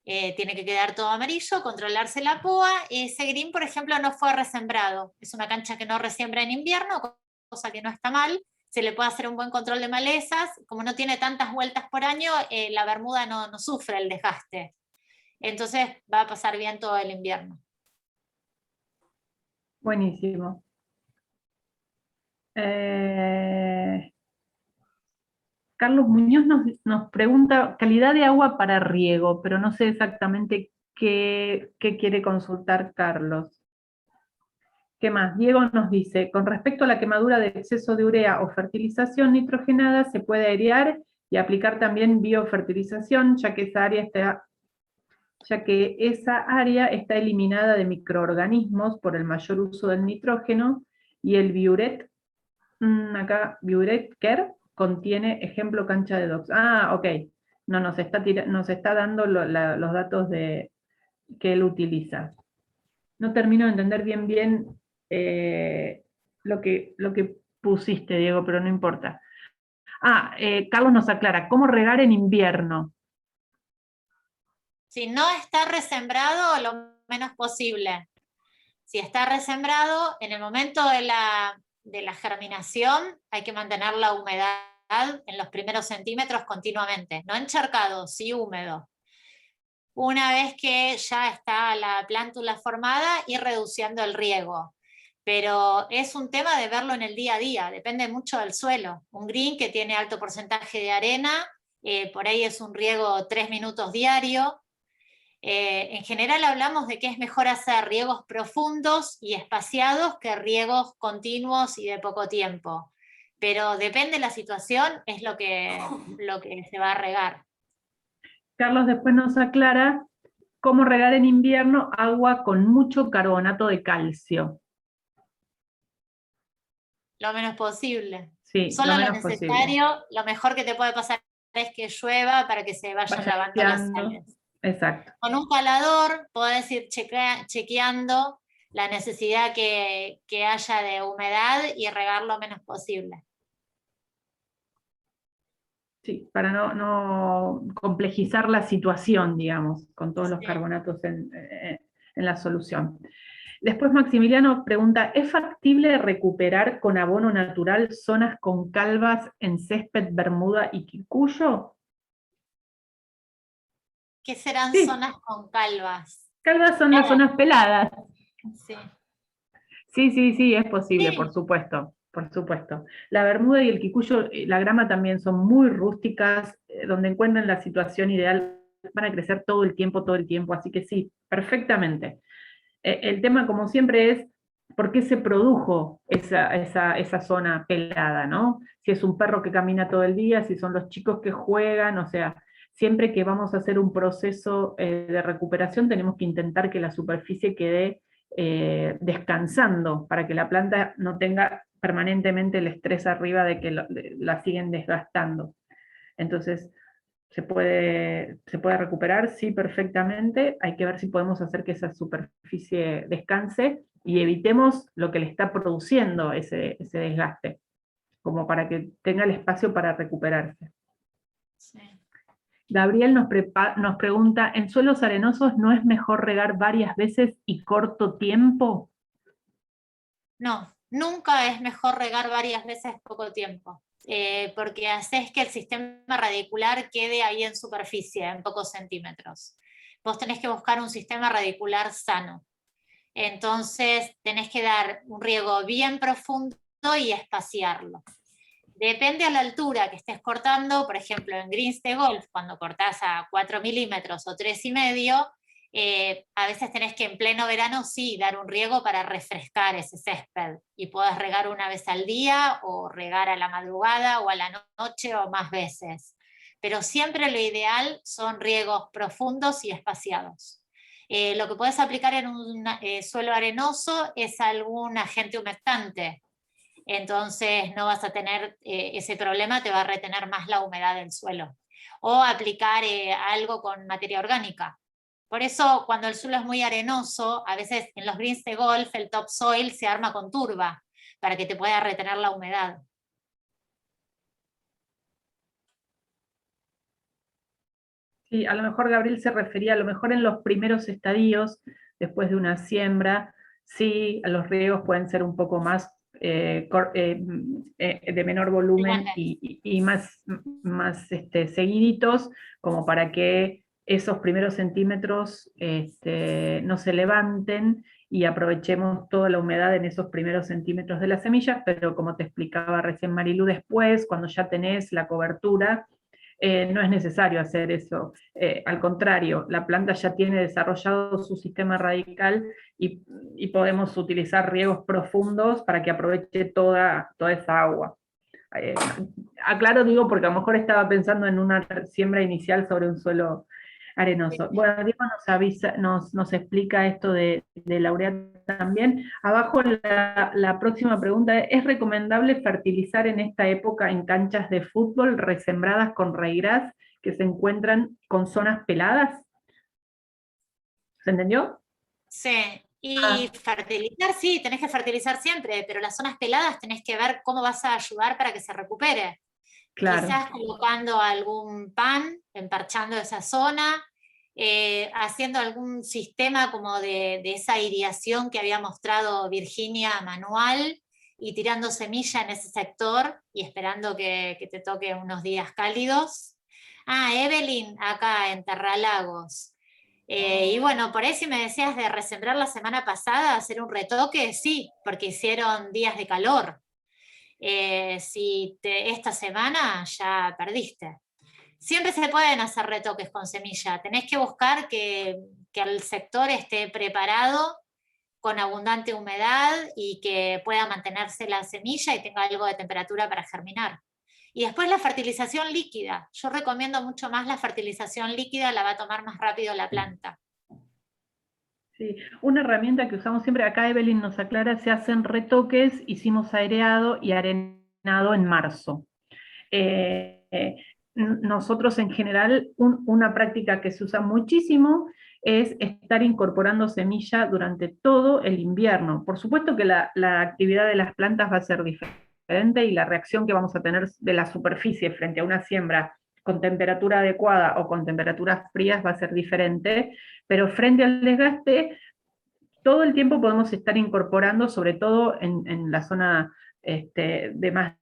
Tiene que quedar todo amarillo, controlarse la poa. Ese green, por ejemplo, no fue resembrado. Es una cancha que no resiembra en invierno, cosa que no está mal. Se le puede hacer un buen control de malezas. Como no tiene tantas vueltas por año, la bermuda no sufre el desgaste. Entonces va a pasar bien todo el invierno. Buenísimo. Carlos Muñoz nos pregunta calidad de agua para riego, pero no sé exactamente qué quiere consultar Carlos. ¿Qué más? Diego nos dice, con respecto a la quemadura de exceso de urea o fertilización nitrogenada, se puede airear y aplicar también biofertilización, ya que esa área está eliminada de microorganismos por el mayor uso del nitrógeno, y el Biuret, acá Biuret Care, contiene ejemplo cancha de dogs. Ah, ok. No, nos está dando los datos que él utiliza. No termino de entender bien lo que pusiste, Diego, pero no importa. Carlos nos aclara, ¿cómo regar en invierno? Si no está resembrado, lo menos posible. Si está resembrado, en el momento de la germinación hay que mantener la humedad en los primeros centímetros continuamente, no encharcado, sí húmedo. Una vez que ya está la plántula formada, ir reduciendo el riego. Pero es un tema de verlo en el día a día, depende mucho del suelo. Un green que tiene alto porcentaje de arena, por ahí es un riego 3 minutos diario. En general hablamos de que es mejor hacer riegos profundos y espaciados que riegos continuos y de poco tiempo. Pero depende de la situación, es lo que se va a regar. Carlos después nos aclara cómo regar en invierno agua con mucho carbonato de calcio. Lo menos posible. Sí, Solo lo lo menos necesario, posible. lo mejor que te puede pasar es que llueva para que se vayan lavando las sales. Exacto. Con un calador podés ir chequeando la necesidad que haya de humedad y regar lo menos posible. Sí, para no complejizar la situación, digamos, con todos los carbonatos en la solución. Después Maximiliano pregunta, ¿es factible recuperar con abono natural zonas con calvas en césped, bermuda y quicuyo? ¿Qué serán Sí. zonas con calvas? Calvas son las zonas peladas. Sí. Sí, es posible, Sí. por supuesto, por supuesto. La bermuda y el quicuyo, la grama también son muy rústicas, donde encuentran la situación ideal, van a crecer todo el tiempo, así que sí, perfectamente. El tema, como siempre, es por qué se produjo esa zona pelada, ¿no? Si es un perro que camina todo el día, si son los chicos que juegan, o sea, siempre que vamos a hacer un proceso de recuperación tenemos que intentar que la superficie quede descansando, para que la planta no tenga permanentemente el estrés arriba de que la siguen desgastando. Entonces, ¿se puede recuperar? Sí, perfectamente. Hay que ver si podemos hacer que esa superficie descanse y evitemos lo que le está produciendo ese desgaste, como para que tenga el espacio para recuperarse. Sí. Gabriel nos pregunta, ¿en suelos arenosos no es mejor regar varias veces y corto tiempo? No, nunca es mejor regar varias veces poco tiempo, porque haces que el sistema radicular quede ahí en superficie, en pocos centímetros. Vos tenés que buscar un sistema radicular sano. Entonces tenés que dar un riego bien profundo y espaciarlo. Depende a la altura que estés cortando, por ejemplo, en greens de golf, cuando cortás a 4 milímetros o 3,5, a veces tenés que en pleno verano sí dar un riego para refrescar ese césped y podés regar una vez al día o regar a la madrugada o a la noche o más veces. Pero siempre lo ideal son riegos profundos y espaciados. Lo que puedes aplicar en un suelo arenoso es algún agente humectante. Entonces no vas a tener ese problema, te va a retener más la humedad del suelo. O aplicar algo con materia orgánica. Por eso cuando el suelo es muy arenoso, a veces en los greens de golf el topsoil se arma con turba para que te pueda retener la humedad. Sí, a lo mejor Gabriel se refería, a lo mejor en los primeros estadios, después de una siembra, sí, los riegos pueden ser un poco más de menor volumen y más seguiditos, como para que esos primeros centímetros no se levanten y aprovechemos toda la humedad en esos primeros centímetros de la semilla, pero como te explicaba recién Marilu, después, cuando ya tenés la cobertura, no es necesario hacer eso. Al contrario, la planta ya tiene desarrollado su sistema radical y podemos utilizar riegos profundos para que aproveche toda esa agua. Aclaro, digo, porque a lo mejor estaba pensando en una siembra inicial sobre un suelo arenoso. Bueno, Diego nos avisa, nos explica esto de Laureata también. Abajo la próxima pregunta es: ¿es recomendable fertilizar en esta época en canchas de fútbol resembradas con raigras que se encuentran con zonas peladas? ¿Se entendió? Sí, y fertilizar, sí, tenés que fertilizar siempre, pero las zonas peladas tenés que ver cómo vas a ayudar para que se recupere. Claro. Quizás colocando algún pan, emparchando esa zona, haciendo algún sistema como de esa iriación que había mostrado Virginia manual y tirando semilla en ese sector y esperando que te toque unos días cálidos. Evelyn, acá en Terralagos. Y bueno, por ahí si me decías de resembrar la semana pasada, hacer un retoque, sí, porque hicieron días de calor. Si esta semana ya perdiste. Siempre se pueden hacer retoques con semilla. Tenés que buscar que el sector esté preparado con abundante humedad y que pueda mantenerse la semilla y tenga algo de temperatura para germinar. Y después la fertilización líquida. Yo recomiendo mucho más la fertilización líquida, la va a tomar más rápido la planta. Sí, una herramienta que usamos siempre, acá Evelyn nos aclara, se hacen retoques, hicimos aireado y arenado en marzo. Nosotros en general, una práctica que se usa muchísimo es estar incorporando semilla durante todo el invierno. Por supuesto que la actividad de las plantas va a ser diferente y la reacción que vamos a tener de la superficie frente a una siembra con temperatura adecuada o con temperaturas frías va a ser diferente, pero frente al desgaste todo el tiempo podemos estar incorporando, sobre todo en la zona de más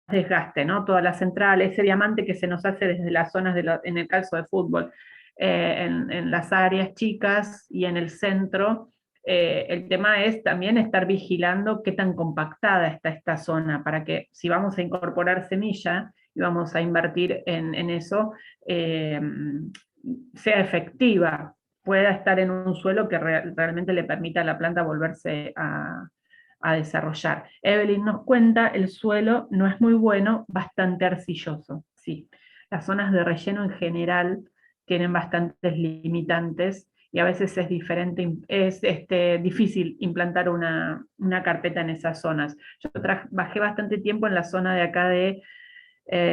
desgaste, ¿no? Toda la central, ese diamante que se nos hace desde las zonas, en el caso de fútbol, en las áreas chicas y en el centro. El tema es también estar vigilando qué tan compactada está esta zona, para que si vamos a incorporar semilla y vamos a invertir en eso, sea efectiva, pueda estar en un suelo que realmente le permita a la planta volverse a desarrollar. Evelyn nos cuenta, el suelo no es muy bueno, bastante arcilloso. Sí, las zonas de relleno en general tienen bastantes limitantes y a veces es difícil implantar una carpeta en esas zonas. Yo trabajé bastante tiempo en la zona de acá de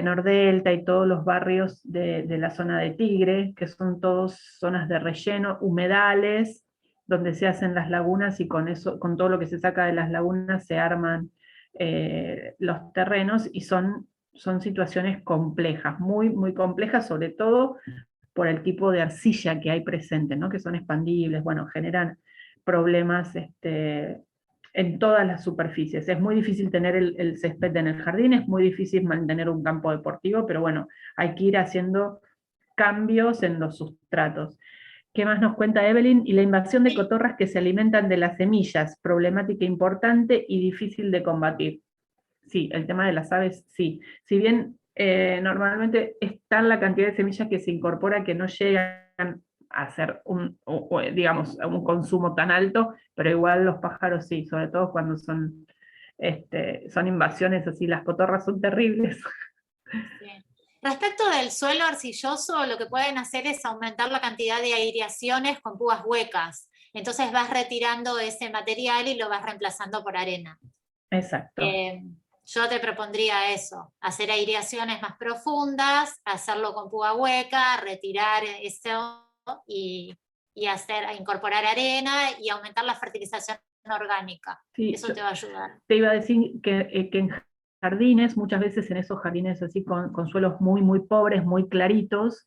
Nordelta y todos los barrios de la zona de Tigre, que son todos zonas de relleno, humedales, donde se hacen las lagunas y con todo lo que se saca de las lagunas se arman los terrenos, y son situaciones complejas, muy, muy complejas, sobre todo por el tipo de arcilla que hay presente, ¿no? Que son expandibles, bueno, generan problemas en todas las superficies. Es muy difícil tener el césped en el jardín, es muy difícil mantener un campo deportivo, pero bueno, hay que ir haciendo cambios en los sustratos. ¿Qué más nos cuenta Evelyn? Y la invasión de cotorras que se alimentan de las semillas, problemática importante y difícil de combatir. Sí, el tema de las aves, sí. Si bien normalmente es tan la cantidad de semillas que se incorpora que no llegan a hacer digamos, un consumo tan alto, pero igual los pájaros sí, sobre todo cuando son invasiones así, las cotorras son terribles. Sí. Respecto del suelo arcilloso, lo que pueden hacer es aumentar la cantidad de aireaciones con púas huecas. Entonces vas retirando ese material y lo vas reemplazando por arena. Exacto. Yo te propondría eso, hacer aireaciones más profundas, hacerlo con púa hueca, retirar eso y incorporar arena y aumentar la fertilización orgánica. Sí, eso te va a ayudar. Te iba a decir que en jardines, muchas veces en esos jardines así con suelos muy, muy pobres, muy claritos,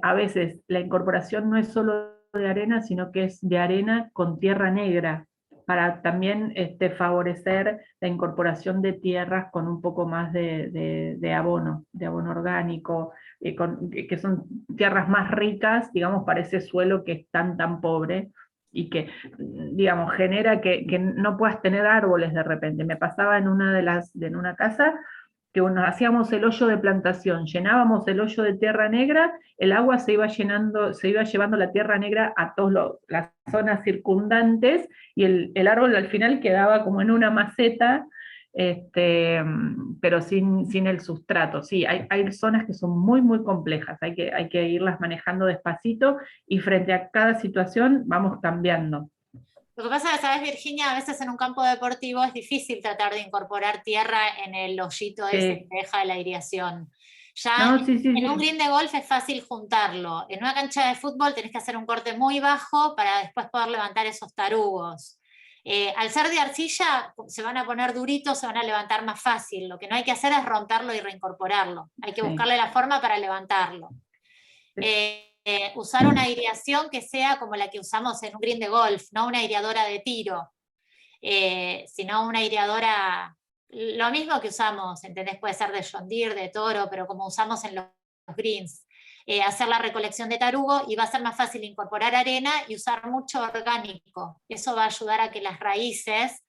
a veces la incorporación no es solo de arena, sino que es de arena con tierra negra, para también favorecer la incorporación de tierras con un poco más de abono orgánico, que son tierras más ricas, digamos, para ese suelo que es tan pobre, y que, digamos, genera que no puedas tener árboles de repente. Me pasaba en una casa que hacíamos el hoyo de plantación, llenábamos el hoyo de tierra negra, el agua se iba llevando la tierra negra a todas las zonas circundantes, y el árbol al final quedaba como en una maceta, pero sin el sustrato. Sí, hay zonas que son muy, muy complejas, hay que irlas manejando despacito, y frente a cada situación vamos cambiando. Lo que pasa es que, ¿sabes, Virginia? A veces en un campo deportivo es difícil tratar de incorporar tierra en el hoyito ese que deja la aireación. Ya en un green de golf es fácil juntarlo. En una cancha de fútbol tenés que hacer un corte muy bajo para después poder levantar esos tarugos. Al ser de arcilla, se van a poner duritos, se van a levantar más fácil. Lo que no hay que hacer es romperlo y reincorporarlo. Hay que buscarle la forma para levantarlo. Usar una aireación que sea como la que usamos en un green de golf, no una aireadora de tiro, sino una aireadora, lo mismo que usamos, ¿entendés? Puede ser de John Deere, de Toro, pero como usamos en los greens. Hacer la recolección de tarugo, y va a ser más fácil incorporar arena y usar mucho orgánico. Eso va a ayudar a que las raíces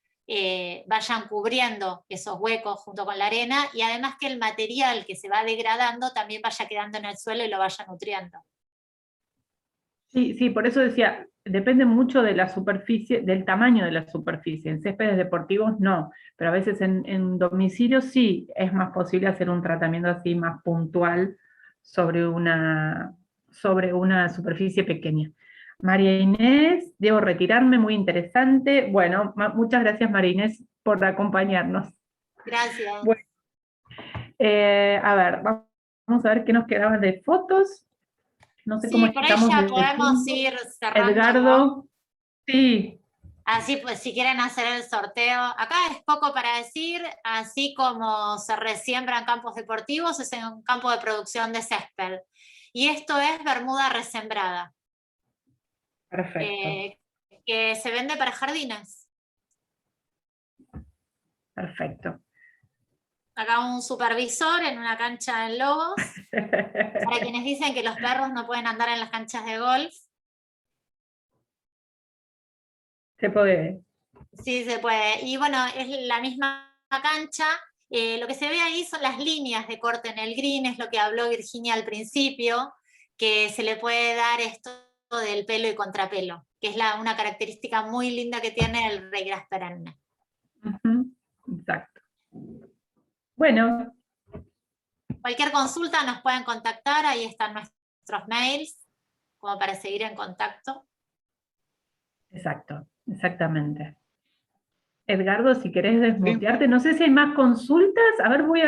vayan cubriendo esos huecos junto con la arena, y además que el material que se va degradando también vaya quedando en el suelo y lo vaya nutriendo. Sí, por eso decía, depende mucho de la superficie, del tamaño de la superficie. En céspedes deportivos no, pero a veces en domicilio sí es más posible hacer un tratamiento así más puntual sobre una superficie pequeña. María Inés, debo retirarme, muy interesante. Bueno, muchas gracias, María Inés, por acompañarnos. Gracias. Bueno, a ver, vamos a ver qué nos quedaban de fotos. No sé cómo estamos. Por ahí ya podemos ir cerrando. Edgardo, sí. Así pues, si quieren hacer el sorteo, acá es poco para decir, así como se resiembran campos deportivos, es en un campo de producción de césped. Y esto es bermuda resembrada. Perfecto. que se vende para jardines. Perfecto. Acá un supervisor en una cancha en Lobos, para quienes dicen que los perros no pueden andar en las canchas de golf. Se puede. Sí, se puede. Y bueno, es la misma cancha. Lo que se ve ahí son las líneas de corte en el green, es lo que habló Virginia al principio, que se le puede dar esto del pelo y contrapelo, que es una característica muy linda que tiene el raygrass perenne. Exacto. Bueno. Cualquier consulta nos pueden contactar, ahí están nuestros mails, como para seguir en contacto. Exacto, exactamente. Edgardo, si querés desmutearte, no sé si hay más consultas. A ver, voy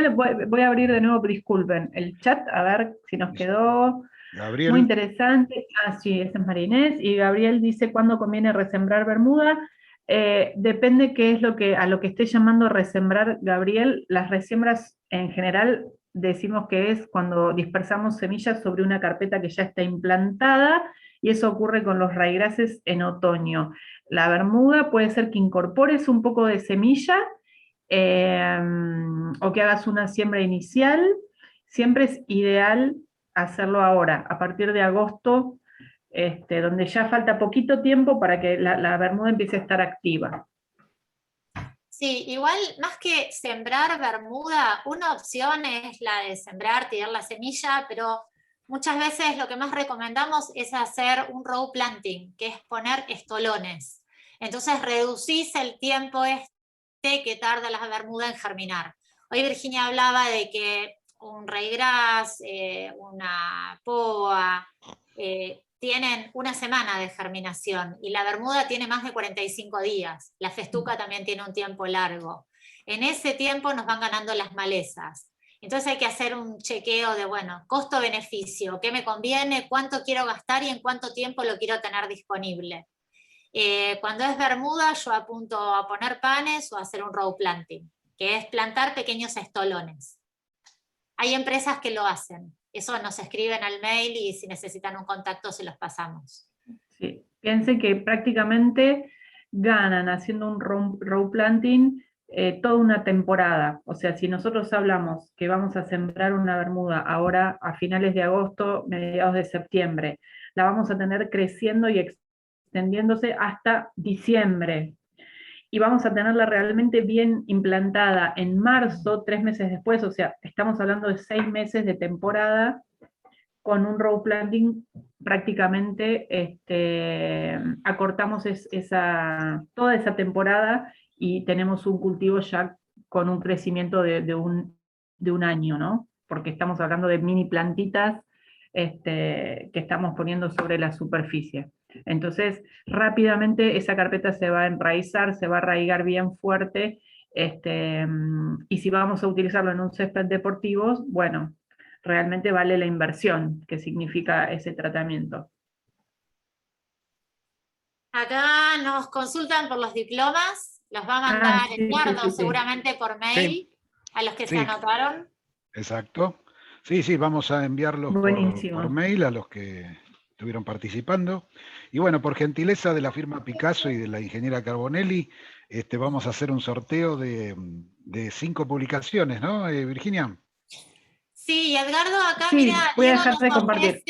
a abrir de nuevo, disculpen, el chat, a ver si nos quedó Gabriel. muy interesante. Ah, sí, ese es Marinés. Y Gabriel dice, ¿cuándo conviene resembrar bermuda? Depende qué es a lo que esté llamando resembrar, Gabriel. Las resiembras, en general, decimos que es cuando dispersamos semillas sobre una carpeta que ya está implantada, y eso ocurre con los raigrasses en otoño. La bermuda puede ser que incorpores un poco de semilla, o que hagas una siembra inicial. Siempre es ideal hacerlo ahora, a partir de agosto, donde ya falta poquito tiempo para que la bermuda empiece a estar activa. Sí, igual más que sembrar bermuda, una opción es la de sembrar, tirar la semilla, pero muchas veces lo que más recomendamos es hacer un row planting, que es poner estolones. Entonces reducís el tiempo que tarda la bermuda en germinar. Hoy Virginia hablaba de que un raygrass, una poa, tienen una semana de germinación y la bermuda tiene más de 45 días. La festuca también tiene un tiempo largo. En ese tiempo nos van ganando las malezas. Entonces hay que hacer un chequeo de, bueno, costo-beneficio, qué me conviene, cuánto quiero gastar y en cuánto tiempo lo quiero tener disponible. Cuando es bermuda yo apunto a poner panes o a hacer un row planting, que es plantar pequeños estolones. Hay empresas que lo hacen. Eso nos escriben al mail y si necesitan un contacto se los pasamos. Sí, piensen que prácticamente ganan haciendo un row planting toda una temporada. O sea, si nosotros hablamos que vamos a sembrar una bermuda ahora a finales de agosto, mediados de septiembre, la vamos a tener creciendo y extendiéndose hasta diciembre. Y vamos a tenerla realmente bien implantada en marzo, 3 meses después, o sea, estamos hablando de 6 meses de temporada. Con un row planting prácticamente acortamos toda esa temporada y tenemos un cultivo ya con un crecimiento de un año, ¿no? Porque estamos hablando de mini plantitas que estamos poniendo sobre la superficie. Entonces, rápidamente esa carpeta se va a enraizar, se va a arraigar bien fuerte, y si vamos a utilizarlo en un césped deportivo, bueno, realmente vale la inversión que significa ese tratamiento. Acá nos consultan por los diplomas, los va a mandar Edgardo seguramente por mail a los que se anotaron. Exacto. Sí, vamos a enviarlos por mail a los que estuvieron participando. Y bueno, por gentileza de la firma Picasso y de la ingeniera Carbonelli, vamos a hacer un sorteo de 5 publicaciones, ¿no, Virginia? Sí, Edgardo, acá sí, mira, voy a Diego dejar nos de compartir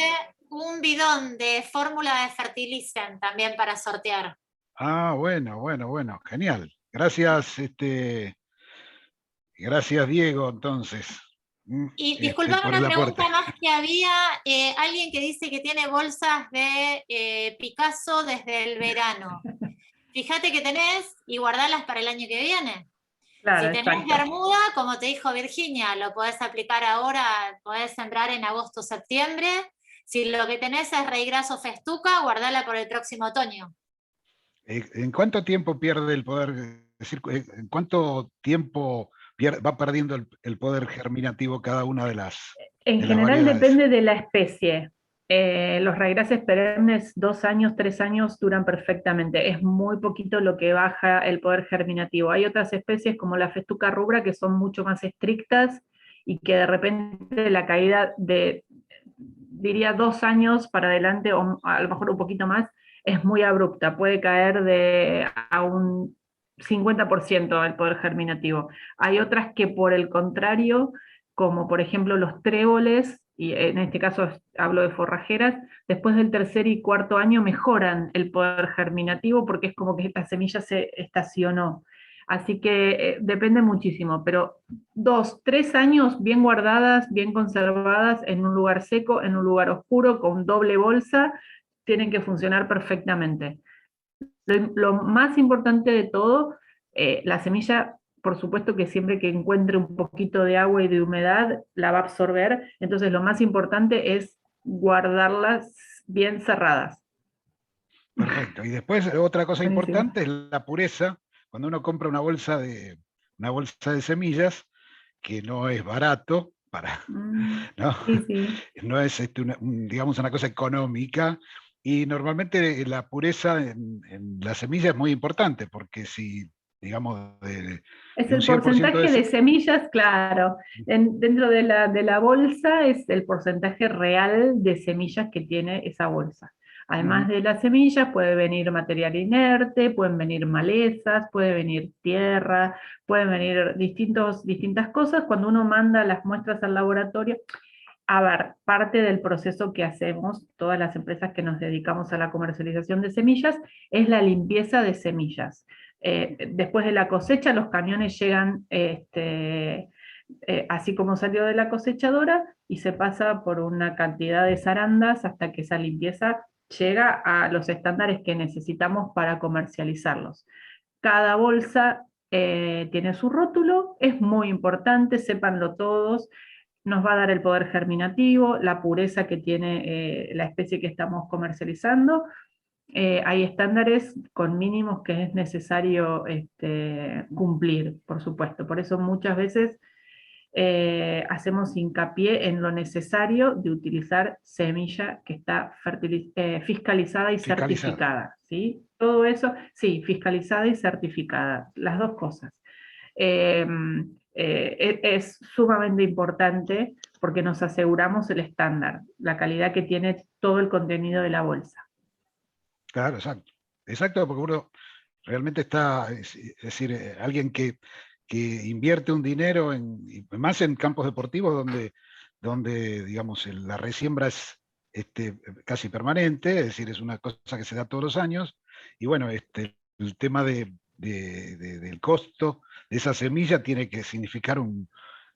un bidón de fórmula de Fertilicen también para sortear. Ah, bueno, genial. Gracias, gracias Diego, entonces. Y disculpame por una el pregunta aporte. más que había, alguien que dice que tiene bolsas de Picasso desde el verano. Fíjate que tenés y guardalas para el año que viene. Claro, si tenés exacto. bermuda, como te dijo Virginia, lo podés aplicar ahora, podés sembrar en agosto, septiembre. Si lo que tenés es raigrass o festuca, guardala por el próximo otoño. ¿En cuánto tiempo pierde el poder? Es decir, ¿en cuánto tiempo va perdiendo el poder germinativo cada una de las En general depende de la especie. Los raigrasses perennes 2 años, 3 años duran perfectamente. Es muy poquito lo que baja el poder germinativo. Hay otras especies como la festuca rubra que son mucho más estrictas y que de repente la caída de, diría 2 años para adelante o a lo mejor un poquito más, es muy abrupta, puede caer a un 50% el poder germinativo. Hay otras que por el contrario, como por ejemplo los tréboles, y en este caso hablo de forrajeras, después del tercer y cuarto año mejoran el poder germinativo porque es como que la semilla se estacionó. Así que depende muchísimo, pero 2, 3 años bien guardadas, bien conservadas, en un lugar seco, en un lugar oscuro, con doble bolsa, tienen que funcionar perfectamente. Lo más importante de todo, la semilla, por supuesto que siempre que encuentre un poquito de agua y de humedad, la va a absorber, entonces lo más importante es guardarlas bien cerradas. Perfecto. Y después otra cosa Buenísimo. importante es la pureza. Cuando uno compra una bolsa de semillas, que no es barato, ¿no? Sí, sí. No es digamos una cosa económica, y normalmente la pureza en la semilla es muy importante, porque si, digamos, Es de un el 100% porcentaje de semillas, claro. Dentro de la bolsa es el porcentaje real de semillas que tiene esa bolsa. Además de las semillas puede venir material inerte, pueden venir malezas, puede venir tierra, pueden venir distintas cosas. Cuando uno manda las muestras al laboratorio, a ver, parte del proceso que hacemos, todas las empresas que nos dedicamos a la comercialización de semillas, es la limpieza de semillas. Después de la cosecha, los camiones llegan así como salió de la cosechadora y se pasa por una cantidad de zarandas hasta que esa limpieza llega a los estándares que necesitamos para comercializarlos. Cada bolsa tiene su rótulo, es muy importante, sépanlo todos, nos va a dar el poder germinativo, la pureza que tiene la especie que estamos comercializando. Hay estándares con mínimos que es necesario cumplir, por supuesto. Por eso muchas veces hacemos hincapié en lo necesario de utilizar semilla que está fiscalizada y certificada. ¿Sí? Todo eso, sí, fiscalizada y certificada, las dos cosas. Es sumamente importante porque nos aseguramos el estándar, la calidad que tiene todo el contenido de la bolsa. Claro, exacto. Exacto, porque uno realmente está, es decir, alguien que invierte un dinero y más en campos deportivos donde digamos, la resiembra es casi permanente, es decir, es una cosa que se da todos los años, y bueno, el tema del costo de esa semilla tiene que significar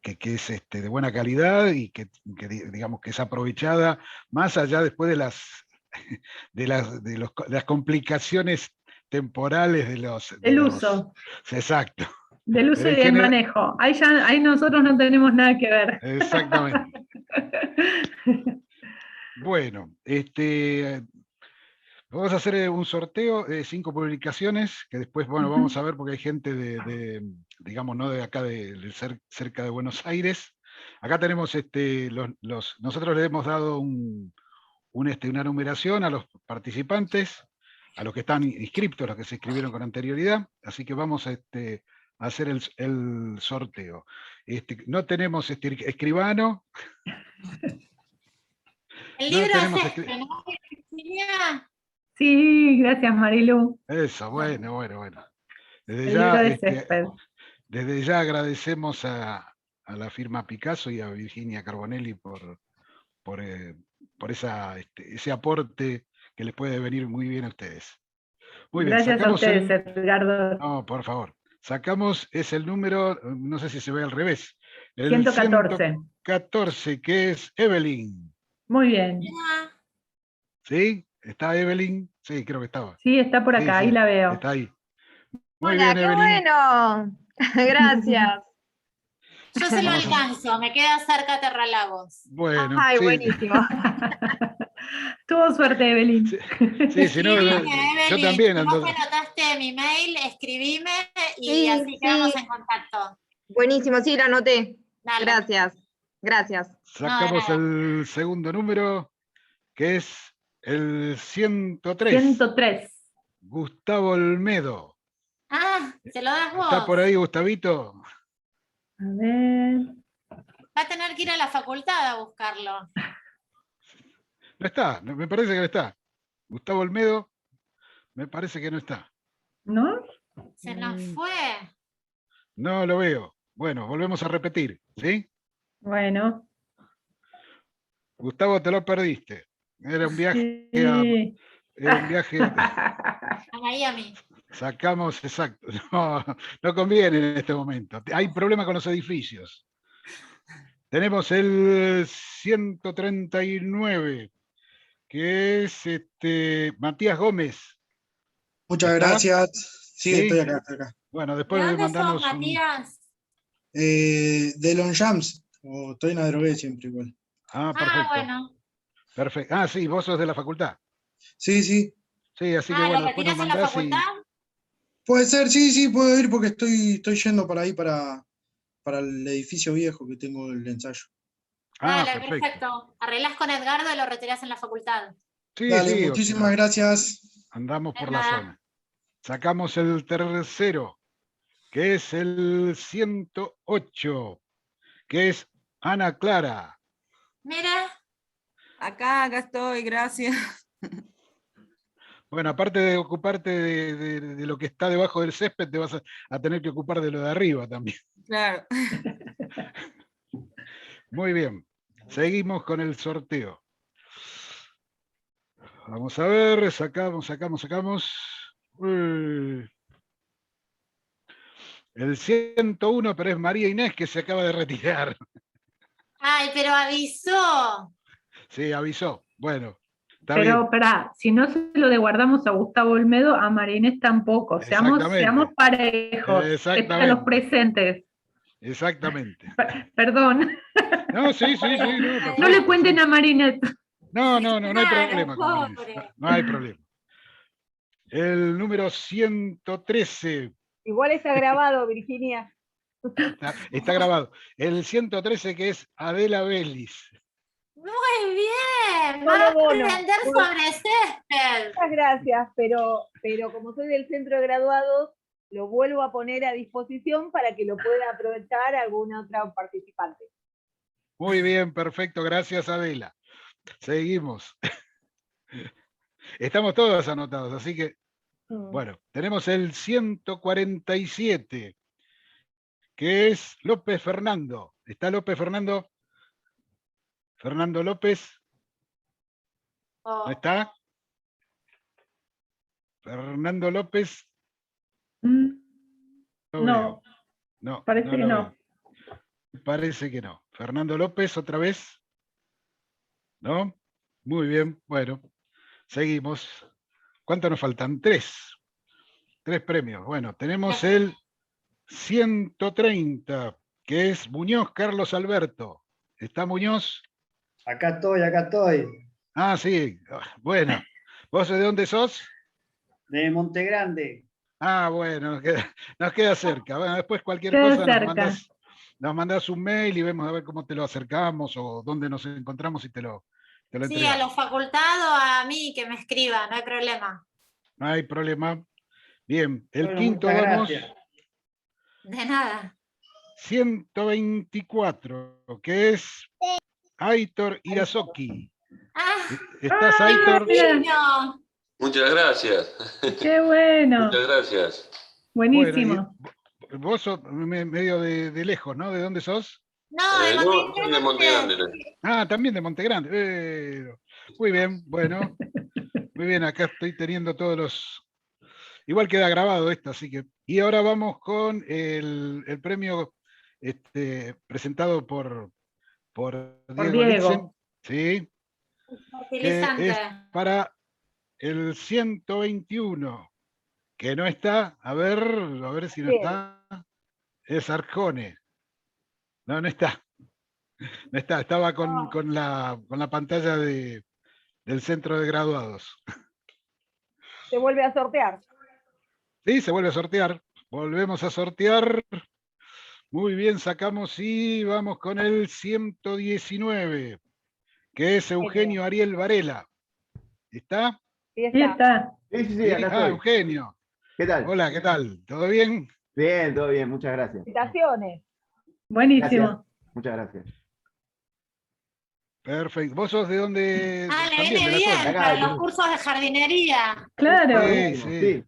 que es de buena calidad y digamos que es aprovechada más allá después de las complicaciones temporales El uso. Exacto. Del uso y del manejo. Ahí nosotros no tenemos nada que ver. Exactamente. Bueno, vamos a hacer un sorteo de 5 publicaciones, que después, bueno, vamos a ver porque hay gente digamos, no de acá, cerca de Buenos Aires. Acá tenemos, nosotros le hemos dado una numeración a los participantes, a los que están inscriptos, los que se inscribieron con anterioridad, así que vamos a hacer el sorteo. No tenemos escribano. El libro es ¿no, Virginia? Sí, gracias Marilu. Eso, bueno. Desde ya agradecemos a la firma Picasso y a Virginia Carbonelli por ese aporte que les puede venir muy bien a ustedes. Muy bien, gracias a ustedes, Edgardo. No, por favor. Sacamos, es el número, no sé si se ve al revés. El 114. 114, que es Evelyn. Muy bien. ¿Sí? ¿Está Evelyn? Sí, creo que estaba. Sí, está por acá, sí, ahí la veo. Está ahí. Muy Hola, bien, qué Evelyn. Bueno. Gracias. Yo se lo alcanzo, me queda cerca Terralagos. Bueno. Ay, sí. Buenísimo. Tuvo suerte, Evelyn. Sí, si no, yo también ando. Si vos anotaste mi mail, escribime y así quedamos en contacto. Buenísimo, sí, lo anoté. Dale. Gracias. Sacamos el segundo número, que es el 103. 103. Gustavo Olmedo. Ah, ¿se lo das vos? ¿Está por ahí, Gustavito? A ver. Va a tener que ir a la facultad a buscarlo. No está, me parece que no está. Gustavo Olmedo. Me parece que no está. ¿No? Se nos fue. No lo veo. Bueno, volvemos a repetir, ¿sí? Bueno. Gustavo, te lo perdiste. Era un viaje Sí. era un viaje. A Miami. Sacamos, exacto. No conviene en este momento. Hay problema con los edificios. Tenemos el 139, que es Matías Gómez. Muchas ¿Está? gracias. Sí, ¿Sí? estoy acá, estoy acá. Bueno, ¿De después de dónde sos, mandarnos Matías? De Longchamps, o estoy en la drogué siempre igual. Ah, Ah, perfecto. bueno. Perfecto. Ah, sí, vos sos de la facultad. Sí, sí. Sí, así que Ah, ¿lo bueno, después nos retirás en la mandás facultad? Puede ser, sí, puedo ir porque estoy yendo para ahí, para el edificio viejo que tengo el ensayo. Ah, Dale, perfecto. perfecto. Arreglás con Edgardo y lo retirás en la facultad. Sí, Dale, sí, o muchísimas sea, gracias. andamos De por la nada. zona. Sacamos el tercero, que es el 108, que es Ana Clara. Mira, Acá estoy, gracias. Bueno, aparte de ocuparte de lo que está debajo del césped, te vas a tener que ocupar de lo de arriba también. Claro. Muy bien, seguimos con el sorteo. Vamos a ver, sacamos. Uy. El 101, pero es María Inés que se acaba de retirar. ay, pero avisó. Sí, avisó. Bueno, está bien. Pero pará, si no se lo deguardamos a Gustavo Olmedo, a Marinés tampoco. Seamos Exactamente. parejos. Respecto a los Exactamente. presentes. Exactamente. Perdón. No, sí, no, No perfecto, le cuenten sí. a Marinette. No hay Claro, problema con María Inés. pobre. No hay problema. El número 113. Igual está grabado, Virginia. Está grabado. El 113, que es Adela Bellis. Muy bien. Solo Va a bono. aprender sobre césped. Muchas gracias, pero como soy del centro de graduados, lo vuelvo a poner a disposición para que lo pueda aprovechar alguna otra participante. Muy bien, perfecto. Gracias, Adela. Seguimos. Estamos todos anotados, así que, bueno, tenemos el 147, que es López Fernando. ¿Está López Fernando? Fernando López. ¿No está? Fernando López. No. No, Parece que no. veo. Parece que no. Fernando López, otra vez. ¿No? Muy bien, bueno. Seguimos. ¿Cuántos nos faltan? 3. 3 premios. Bueno, tenemos el 130, que es Muñoz Carlos Alberto. ¿Está Muñoz? Acá estoy. Ah, sí. Bueno. ¿Vos de dónde sos? De Monte Grande. Ah, bueno, nos queda cerca. Bueno, después cualquier Queda cosa cerca. nos mandás un mail y vemos a ver cómo te lo acercamos o dónde nos encontramos y te lo Sí, entregamos. a los facultados, a mí que me escriba, no hay problema. No hay problema. Bien, el Bueno, quinto muchas vamos. gracias. De nada. 124, que es Aitor Irazoki. Ah, ¿Estás, Aitor? niño. Muchas gracias. Qué bueno. Muchas gracias. Buenísimo. Bueno, vos sos medio de lejos, ¿no? ¿De dónde sos? No, de No, soy de Monte Grande. Ah, también de Monte Grande. Muy bien, bueno. Muy bien, acá estoy teniendo todos los... Igual queda grabado esto, así que... Y ahora vamos con el premio presentado por Diego Litzen, ¿sí? Que es para el 121, que no está, a ver si no está, es Arjone. No está. No está, estaba con la pantalla del centro de graduados. Se vuelve a sortear. Sí, se vuelve a sortear. Volvemos a sortear. Muy bien, sacamos y vamos con el 119, que es Eugenio Ariel Varela. ¿Está? Sí, Sí está. Sí, acá estoy. Eugenio. ¿Qué tal? Hola, ¿qué tal? ¿Todo bien? Bien, todo bien, muchas gracias. Felicitaciones. Buenísimo. Gracias. Muchas gracias. Perfecto. ¿Vos sos de dónde? Le También, viene de la bien zona. para los cursos de jardinería. Claro. Sí, sí.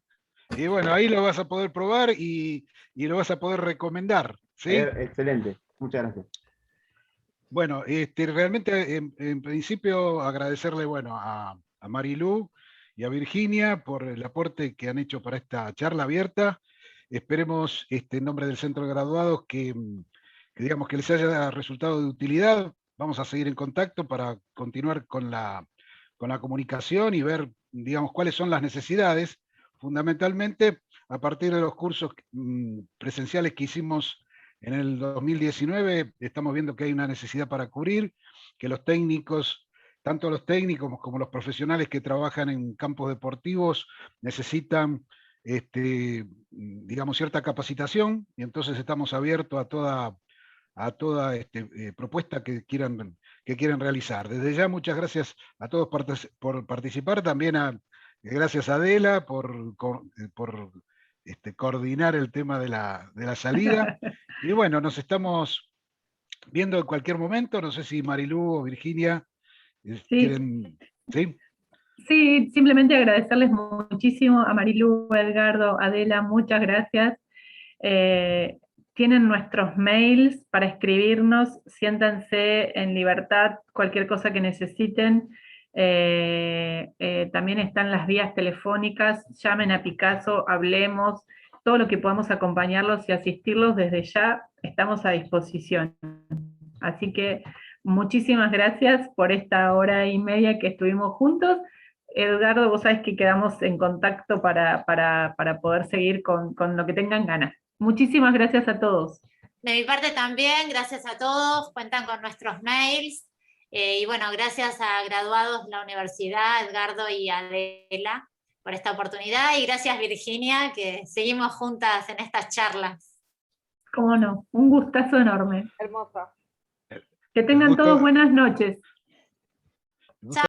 Y bueno, ahí lo vas a poder probar y lo vas a poder recomendar, ¿sí? Excelente, muchas gracias. Bueno, realmente en principio agradecerle, bueno, a Marilú y a Virginia por el aporte que han hecho para esta charla abierta. Esperemos, en nombre del Centro de Graduados, que digamos que les haya resultado de utilidad. Vamos a seguir en contacto para continuar con la comunicación y ver, digamos, cuáles son las necesidades, fundamentalmente a partir de los cursos presenciales que hicimos en el 2019. Estamos viendo que hay una necesidad para cubrir, que los técnicos, tanto los técnicos como los profesionales que trabajan en campos deportivos necesitan, digamos, cierta capacitación, y entonces estamos abiertos a toda propuesta que quieran realizar. Desde ya, muchas gracias a todos por participar, también gracias a Adela por coordinar el tema de la salida. Y bueno, nos estamos viendo en cualquier momento. No sé si Marilú o Virginia quieren... ¿Sí? Sí, simplemente agradecerles muchísimo a Marilú, a Edgardo, a Adela, muchas gracias. Tienen nuestros mails para escribirnos, siéntanse en libertad, cualquier cosa que necesiten. También están las vías telefónicas, llamen a Picasso, hablemos, todo lo que podamos acompañarlos y asistirlos desde ya, estamos a disposición. Así que muchísimas gracias por esta hora y media que estuvimos juntos. Edgardo, vos sabés que quedamos en contacto para poder seguir con lo que tengan ganas. Muchísimas gracias a todos. De mi parte también, gracias a todos, cuentan con nuestros mails. Y bueno, gracias a graduados de la universidad, Edgardo y Adela, por esta oportunidad. Y gracias, Virginia, que seguimos juntas en estas charlas. Cómo no, un gustazo enorme. Hermosa. Que tengan todos buenas noches. Chao.